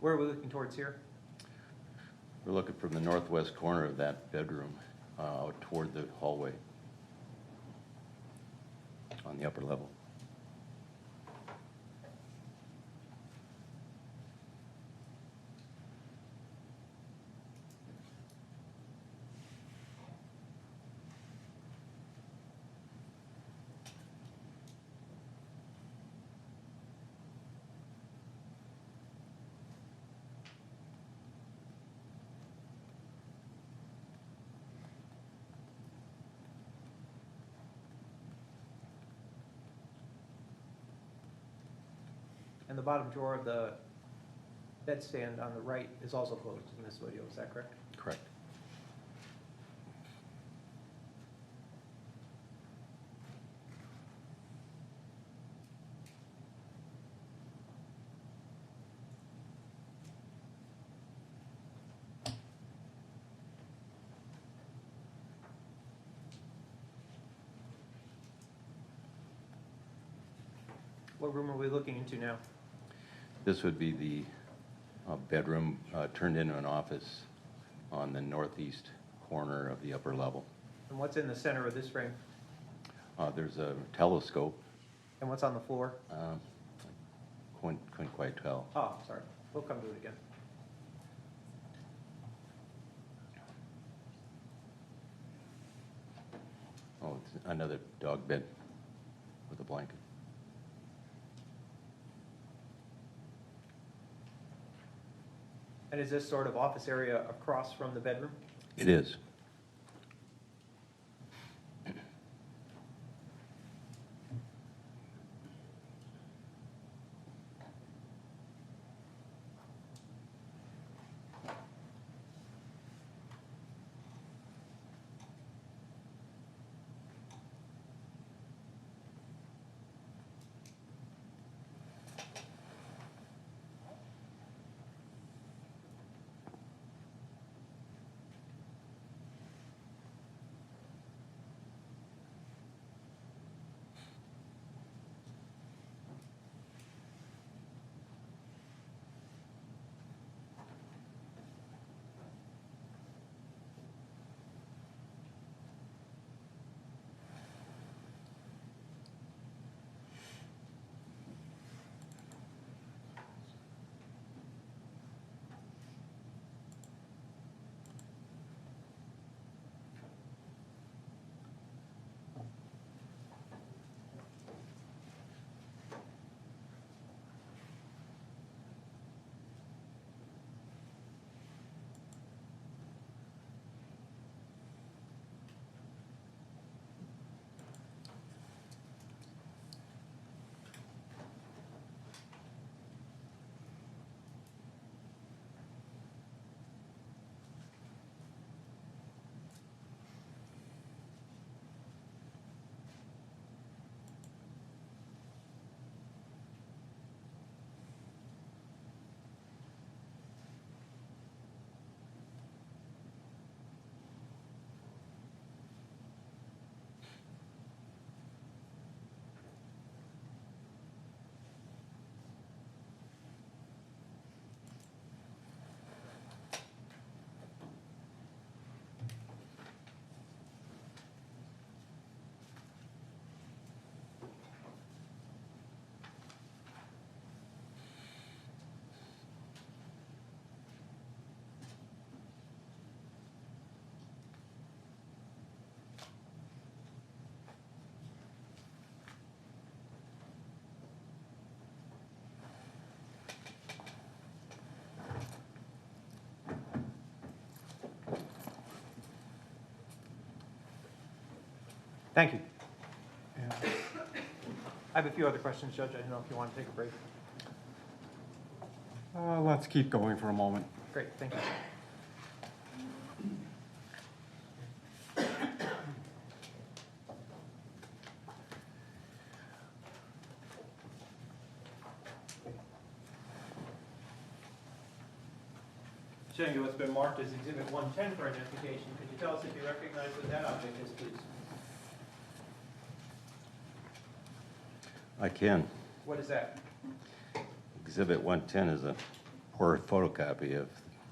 Where are we looking towards here? We're looking from the northwest corner of that bedroom out toward the hallway on the upper level. And the bottom drawer of the bedstand on the right is also closed in this video, is that correct? Correct. What room are we looking into now? This would be the bedroom turned into an office on the northeast corner of the upper level. And what's in the center of this frame? There's a telescope. And what's on the floor? Couldn't quite tell. Oh, sorry, we'll come to it again. Oh, it's another dog bed with a blanket. And is this sort of office area across from the bedroom? It is. Thank you. I have a few other questions, Judge. I don't know if you want to take a break. Let's keep going for a moment. Great, thank you. Showing you what's been marked as Exhibit 110 for identification. Could you tell us if you recognize what that object is, please? I can. What is that? Exhibit 110 is a poor photocopy of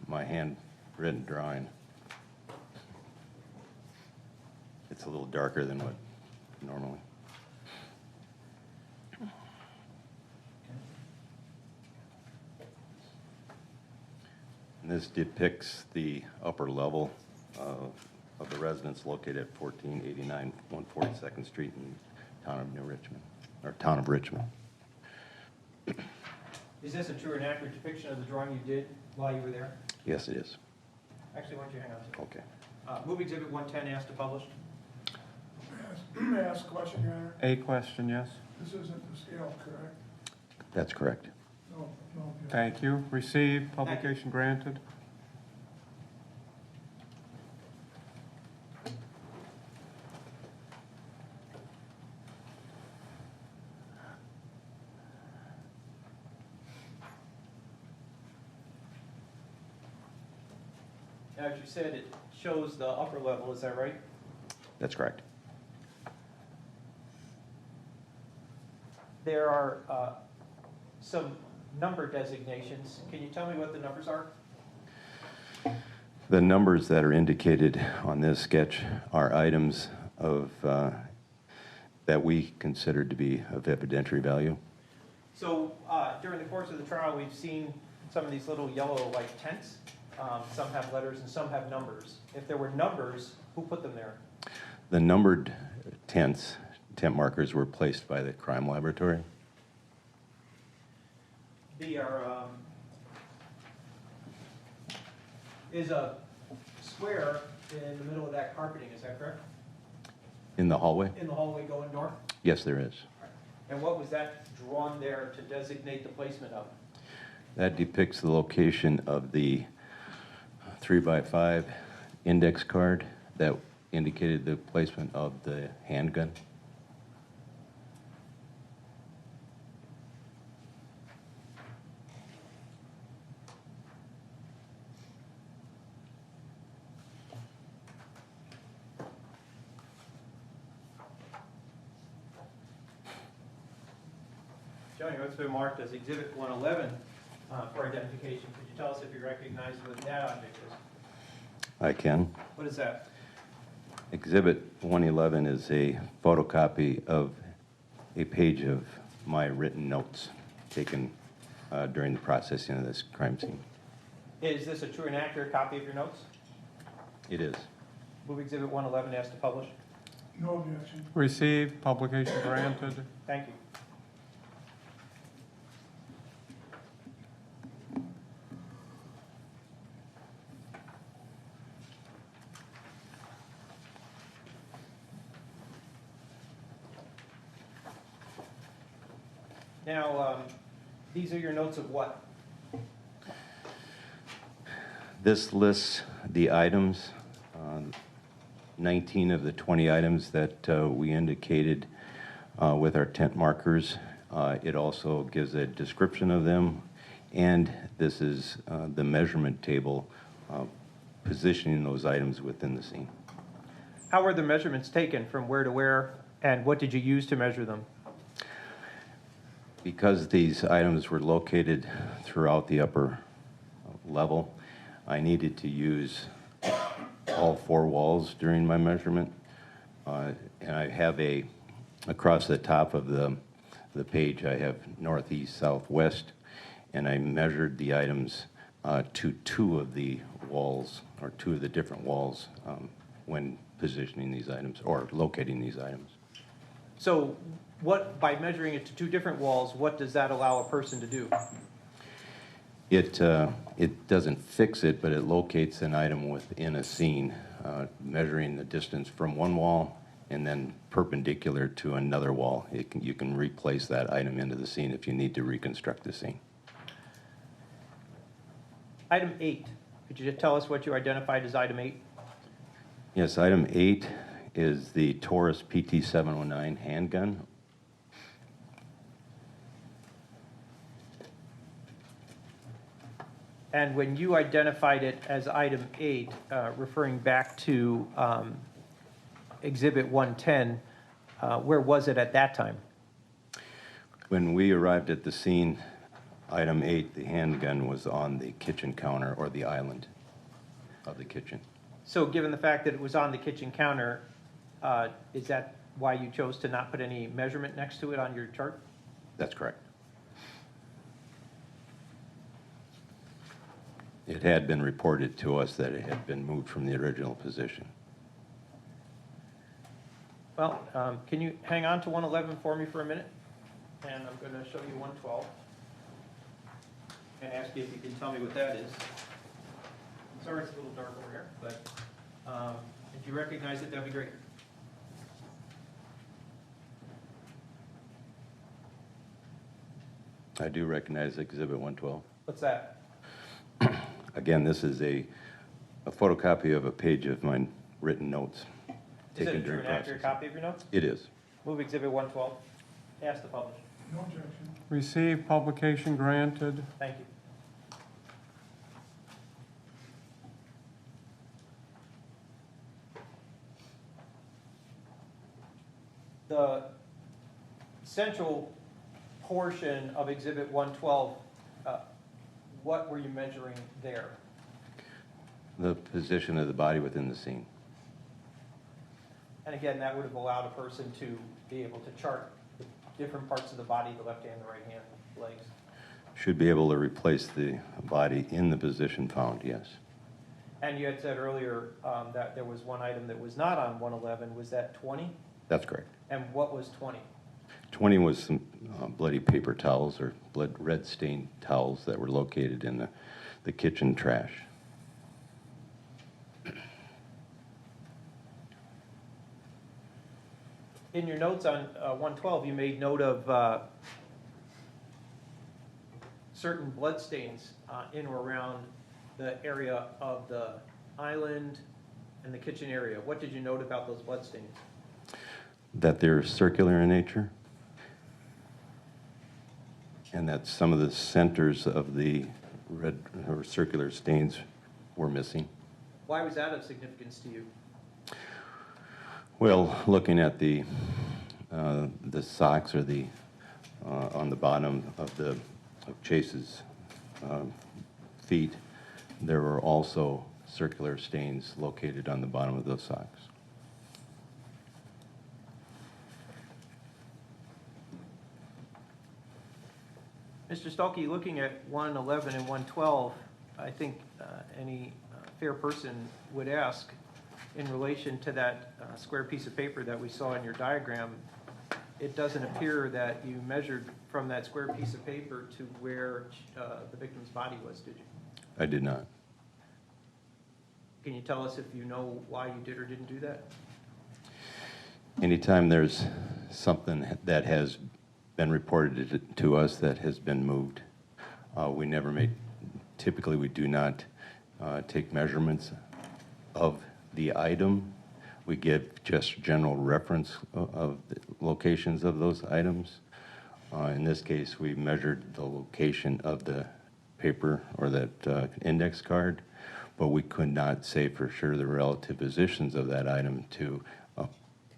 my handwritten drawing. It's a little darker than what normally. And this depicts the upper level of the residence located at 1489 142nd Street in town of New Richmond, or town of Richmond. Is this a true and accurate depiction of the drawing you did while you were there? Yes, it is. Actually, why don't you hang on to it? Okay. Move Exhibit 110 asked to publish. May I ask a question, Your Honor? A question, yes? This isn't the scale, correct? That's correct. No, no. yeah. Thank you. Received, publication granted. Now, as you said, it shows the upper level, is that right? That's correct. There are some number designations. Can you tell me what the numbers are? The numbers that are indicated on this sketch are items of, that we consider to be of evidentiary value. So during the course of the trial, we've seen some of these little yellow like tents. Some have letters and some have numbers. If there were numbers, who put them there? The numbered tent markers were placed by the crime laboratory. Is a square in the middle of that carpeting, is that correct? In the hallway? In the hallway going north? Yes, there is. And what was that drawn there to designate the placement of? That depicts the location of the 3x5 index card that indicated the placement of the handgun. Showing what's been marked as Exhibit 111 for identification. Could you tell us if you recognize what that object is? I can. What is that? Exhibit 111 is a photocopy of a page of my written notes taken during the processing of this crime scene. Is this a true and accurate copy of your notes? It is. Move Exhibit 111 asked to publish. No objection. Received, publication granted. Thank you. Now, these are your notes of what? This lists the items, 19 of the 20 items that we indicated with our tent markers. It also gives a description of them, and this is the measurement table positioning those items within the scene. How were the measurements taken from where to where, and what did you use to measure them? Because these items were located throughout the upper level, I needed to use all four walls during my measurement. And I have across the top of the page, I have northeast, southwest, and I measured the items to two of the walls, or two of the different walls, when positioning these items, or locating these items. So by measuring it to two different walls, what does that allow a person to do? It doesn't fix it, but it locates an item within a scene, measuring the distance from one wall and then perpendicular to another wall. You can replace that item into the scene if you need to reconstruct the scene. Item 8, could you just tell us what you identified as item 8? Yes, item 8 is the Taurus PT-709 handgun. And when you identified it as item 8, referring back to Exhibit 110, where was it at that time? When we arrived at the scene, item 8, the handgun, was on the kitchen counter or the island of the kitchen. So given the fact that it was on the kitchen counter, is that why you chose to not put any measurement next to it on your chart? That's correct. It had been reported to us that it had been moved from the original position. Well, can you hang on to 111 for me for a minute? And I'm going to show you 112 and ask you if you can tell me what that is. Sorry it's a little dark over here, but if you recognize it, that'd be great. I do recognize Exhibit 112. What's that? Again, this is a photocopy of a page of my written notes Is taken it during an accurate process. copy of your notes? It is. Move Exhibit 112. Ask the publisher. No objection. Receive, publication granted. Thank you. The central portion of Exhibit 112, what were you measuring there? The position of the body within the scene. And again, that would have allowed a person to be able to chart the different parts of the body, the left hand, the right hand, legs. Should be able to replace the body in the position found, yes. And you had said earlier that there was one item that was not on 111. Was that 20? That's correct. And what was 20? 20 was some bloody paper towels or red stained towels that were located in the kitchen trash. In your notes on 112, you made note of certain blood stains in or around the area of the island and the kitchen area. What did you note about those blood stains? That they're circular in nature, and that some of the centers of the red or circular stains were missing. Why was that of significance to you? Well, looking at the socks or the on the bottom of Chase's feet, there were also circular stains located on the bottom of those socks. Mr. Stahlke, looking at 111 and 112, I think any fair person would ask, in relation to that square piece of paper that we saw in your diagram, it doesn't appear that you measured from that square piece of paper to where the victim's body was, did you? I did not. Can you tell us if you know why you did or didn't do that? Anytime there's something that has been reported to us that has been moved, we never typically we do not take measurements of the item. We give just general reference of the locations of those items. In this case, we measured the location of the paper or that index card, but we could not say for sure the relative positions of that item to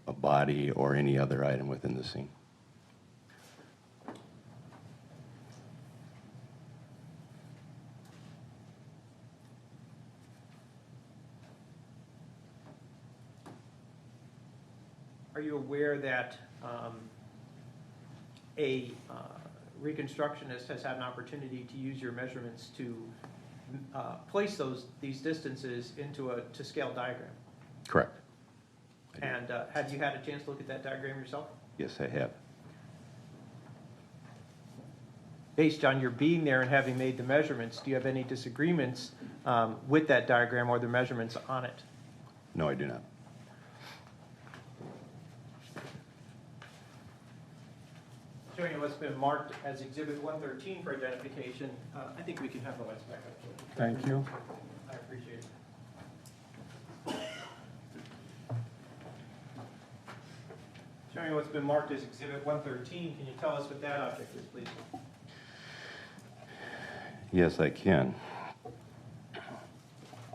a body or any other item within the scene. Are you aware that a reconstructionist has had an opportunity to use your measurements to place these distances into a to-scale diagram? Correct. And have you had a chance to look at that diagram yourself? Yes, I have. Based on your being there and having made the measurements, do you have any disagreements with that diagram or the measurements on it? No, I do not. Showing you what's been marked as Exhibit 113 for identification. I think we can have the lights back up. Thank you. I appreciate it. Showing you what's been marked as Exhibit 113, can you tell us what that object is, please? Yes, I can.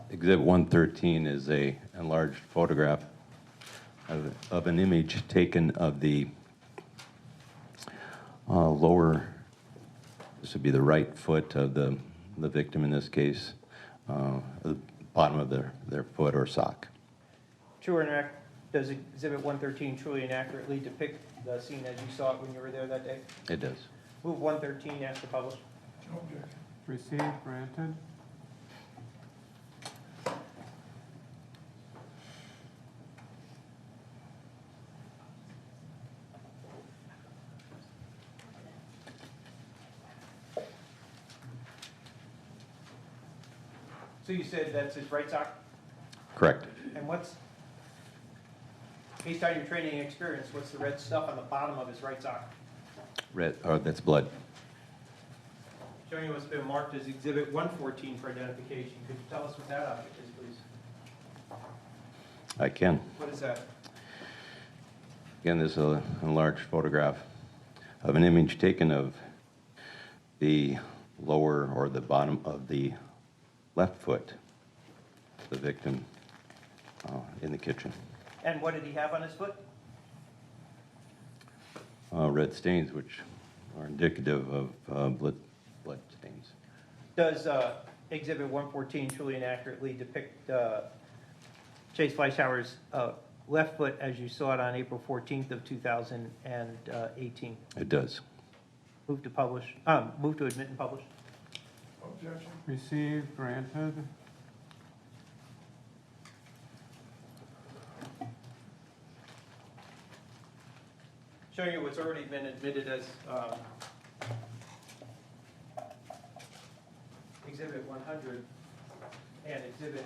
Exhibit 113 is a enlarged photograph of an image taken of the lower, this would be the right foot of the victim in this case, the bottom of their foot or sock. True or inaccurate? Does Exhibit 113 truly and accurately depict the scene as you saw it when you were there that day? It does. Move 113, ask to publish. No objection. Received, granted. So you said that's his right sock? Correct. And what's, based on your training and experience, what's the red stuff on the bottom of his right sock? Red, that's blood. Showing you what's been marked as Exhibit 114 for identification. Could you tell us what that object is, please? I can. What is that? Again, this is an enlarged photograph of an image taken of the lower or the bottom of the left foot, the victim in the kitchen. And what did he have on his foot? Red stains, which are indicative of blood stains. Does Exhibit 114 truly and accurately depict Chase Fleischauer's left foot as you saw it on April 14th of 2018? It does. Move to publish, move to admit and publish. Objection. Received, granted. Showing you what's already been admitted as Exhibit 100 and Exhibit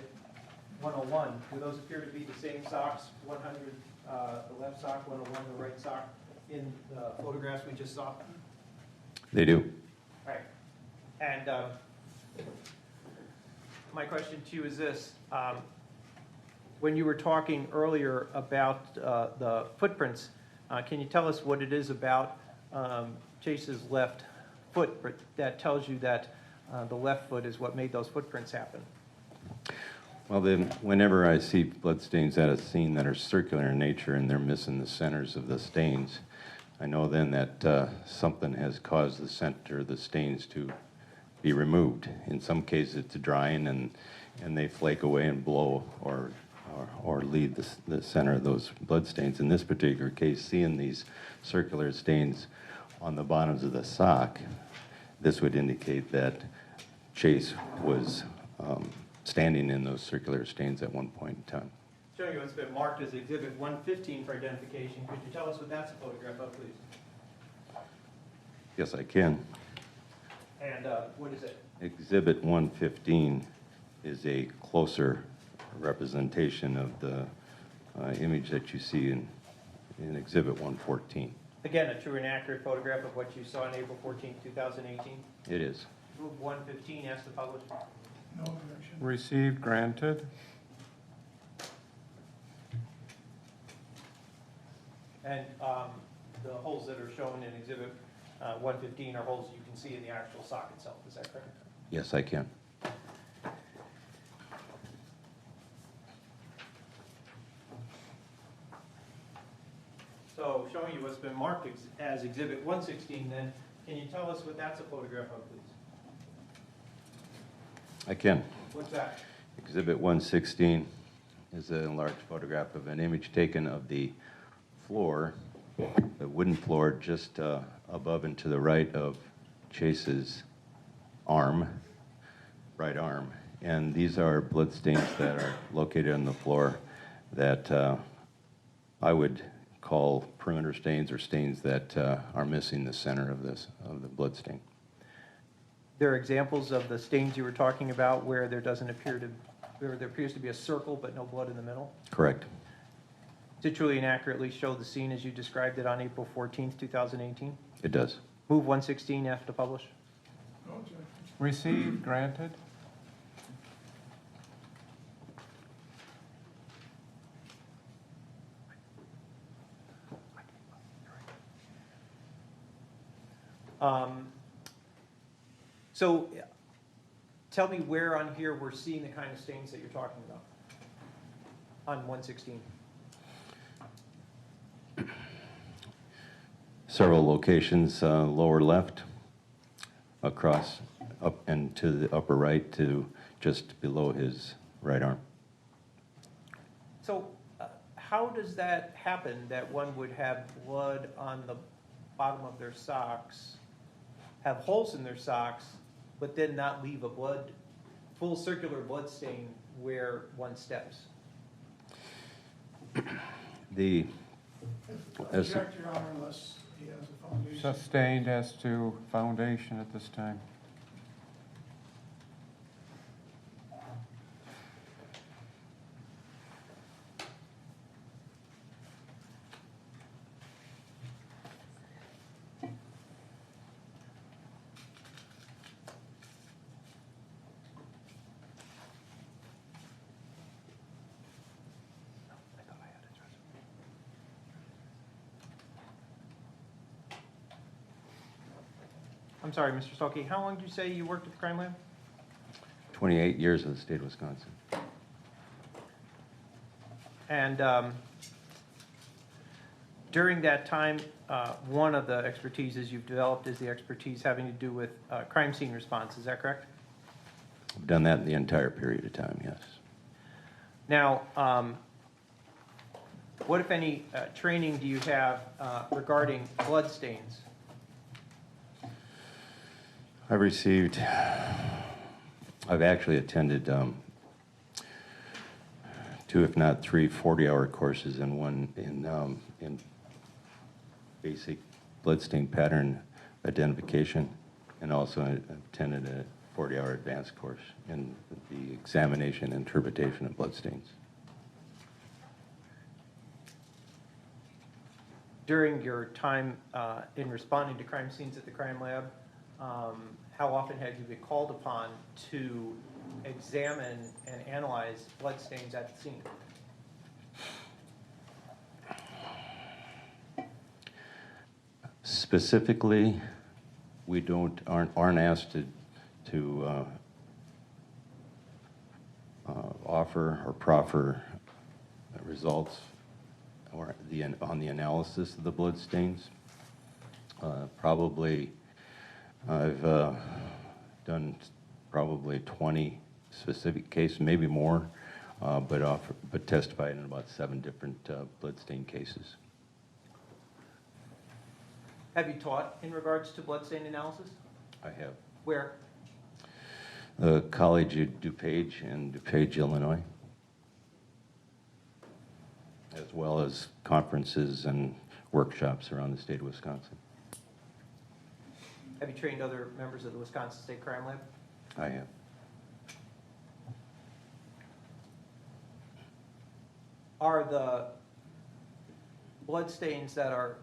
101. Do those appear to be the same socks? 100, the left sock, 101, the right sock, in the photographs we just saw? They do. Right. And my question to you is this. When you were talking earlier about the footprints, can you tell us what it is about Chase's left foot that tells you that the left foot is what made those footprints happen? Well, then, whenever I see blood stains at a scene that are circular in nature and they're missing the centers of the stains, I know then that something has caused the center of the stains to be removed. In some cases, it's drying and they flake away and blow or leave the center of those blood stains. In this particular case, seeing these circular stains on the bottoms of the sock, this would indicate that Chase was standing in those circular stains at one point in time. Showing you what's been marked as Exhibit 115 for identification. Could you tell us what that's a photograph of, please? Yes, I can. And what is it? Exhibit 115 is a closer representation of the image that you see in Exhibit 114. Again, a true and accurate photograph of what you saw on April 14, 2018. It is. Move 115, ask the publish. No objection. Received, granted. And the holes that are shown in Exhibit 115 are holes you can see in the actual sock itself. Is that correct? Yes, I can. So showing you what's been marked as Exhibit 116, then, can you tell us what that's a photograph of, please? I can. What's that? Exhibit 116 is an enlarged photograph of an image taken of the floor, the wooden floor just above and to the right of Chase's arm, right arm. And these are blood stains that are located on the floor that I would call perimeter stains or stains that are missing the center of the blood stain. There are examples of the stains you were talking about where there appears to be a circle but no blood in the middle. Correct. to truly and accurately show the scene as you described it on April 14th, 2018? It does. Move 116 F to publish. No objection. Received, granted. So tell me where on here we're seeing the kind of stains that you're talking about on 116. Several locations, lower left, across, up and to the upper right to just below his right arm. So how does that happen, that one would have blood on the bottom of their socks, have holes in their socks, but then not leave a full circular blood stain where one steps? The, as, Object, Your Honor, unless he has a foundation. Sustained as to foundation at this time. I'm sorry, Mr. Stahlke, how long did you say you worked at the crime lab? 28 years in the state of Wisconsin. And during that time, one of the expertises you've developed is the expertise having to do with crime scene response, is that correct? I've done that in the entire period of time, yes. Now, what, if any, training do you have regarding blood stains? I've actually attended 2, if not 3, 40-hour courses and one in basic bloodstain pattern identification, and also attended a 40-hour advanced course in the examination and interpretation of bloodstains. During your time in responding to crime scenes at the crime lab, how often have you been called upon to examine and analyze blood stains at the scene? Specifically, we aren't asked to offer or proffer results or on the analysis of the blood stains. Probably, I've done probably 20 specific cases, maybe more, but testified in about 7 different blood stain cases. Have you taught in regards to blood stain analysis? I have. Where? The College at DuPage in DuPage, Illinois, as well as conferences and workshops around the state of Wisconsin. Have you trained other members of the Wisconsin State Crime Lab? I have. Are the blood stains that are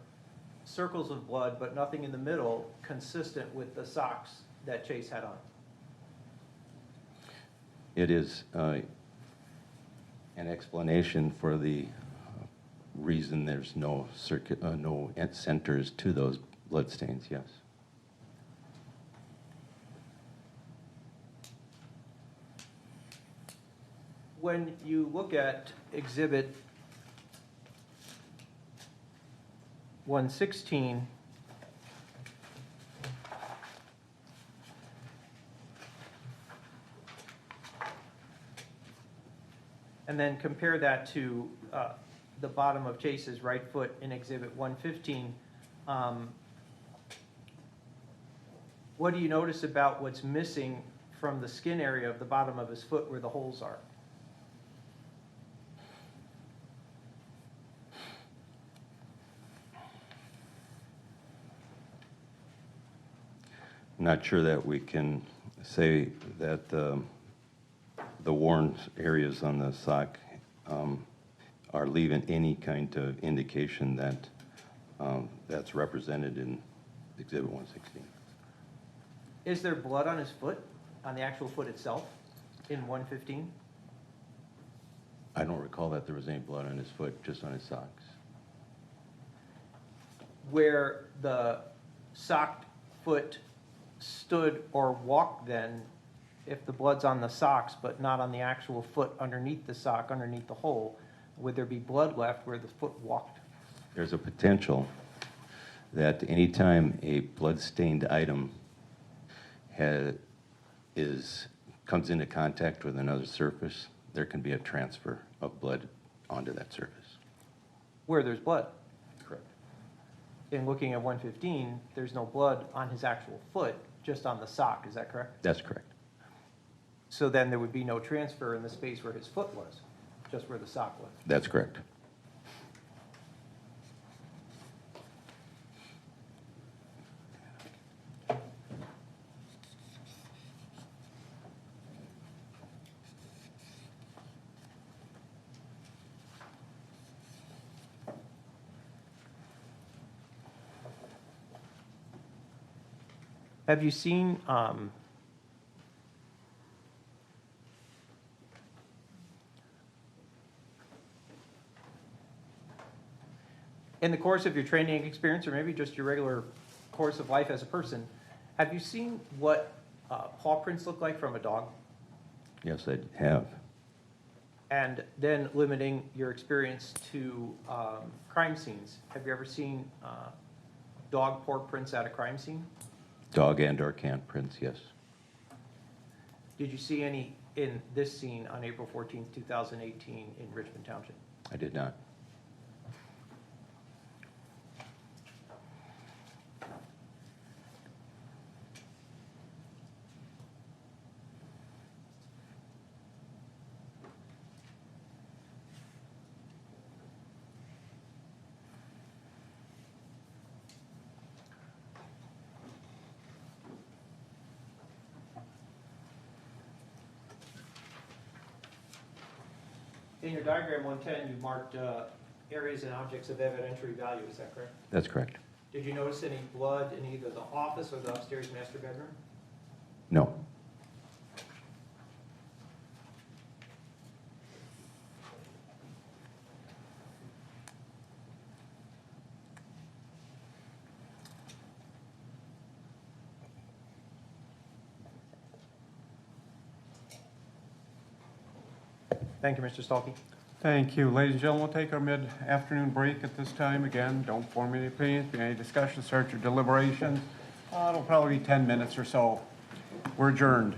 circles of blood but nothing in the middle consistent with the socks that Chase had on? It is an explanation for the reason there's no centers to those blood stains, yes. When you look at Exhibit 116, and then compare that to the bottom of Chase's right foot in Exhibit 115, what do you notice about what's missing from the skin area of the bottom of his foot where the holes are? I'm not sure that we can say that the worn areas on the sock or leaving any kind of indication that that's represented in Exhibit 116. Is there blood on his foot, on the actual foot itself, in 115? I don't recall that there was any blood on his foot, just on his socks. Where the socked foot stood or walked then, if the blood's on the socks but not on the actual foot underneath the sock, underneath the hole, would there be blood left where the foot walked? There's a potential that anytime a blood-stained item comes into contact with another surface, there can be a transfer of blood onto that surface. Where there's blood. Correct. In looking at 115, there's no blood on his actual foot, just on the sock, is that correct? That's correct. So then there would be no transfer in the space where his foot was, just where the sock was. That's correct. Have you seen, in the course of your training experience, or maybe just your regular course of life as a person, have you seen what paw prints look like from a dog? Yes, I have. And then limiting your experience to crime scenes, have you ever seen dog paw prints at a crime scene? Dog and/or can prints, yes. Did you see any in this scene on April 14th, 2018 in Richmond Township? I did not. In your diagram 110, you marked areas and objects of evidentiary value, is that correct? That's correct. Did you notice any blood in either the office or the upstairs master bedroom? No. Thank you, Mr. Stahlke. Thank you. Ladies and gentlemen, we'll take our mid-afternoon break at this time. Again, don't form any opinions, any discussion, start your deliberations. It'll probably be 10 minutes or so. We're adjourned.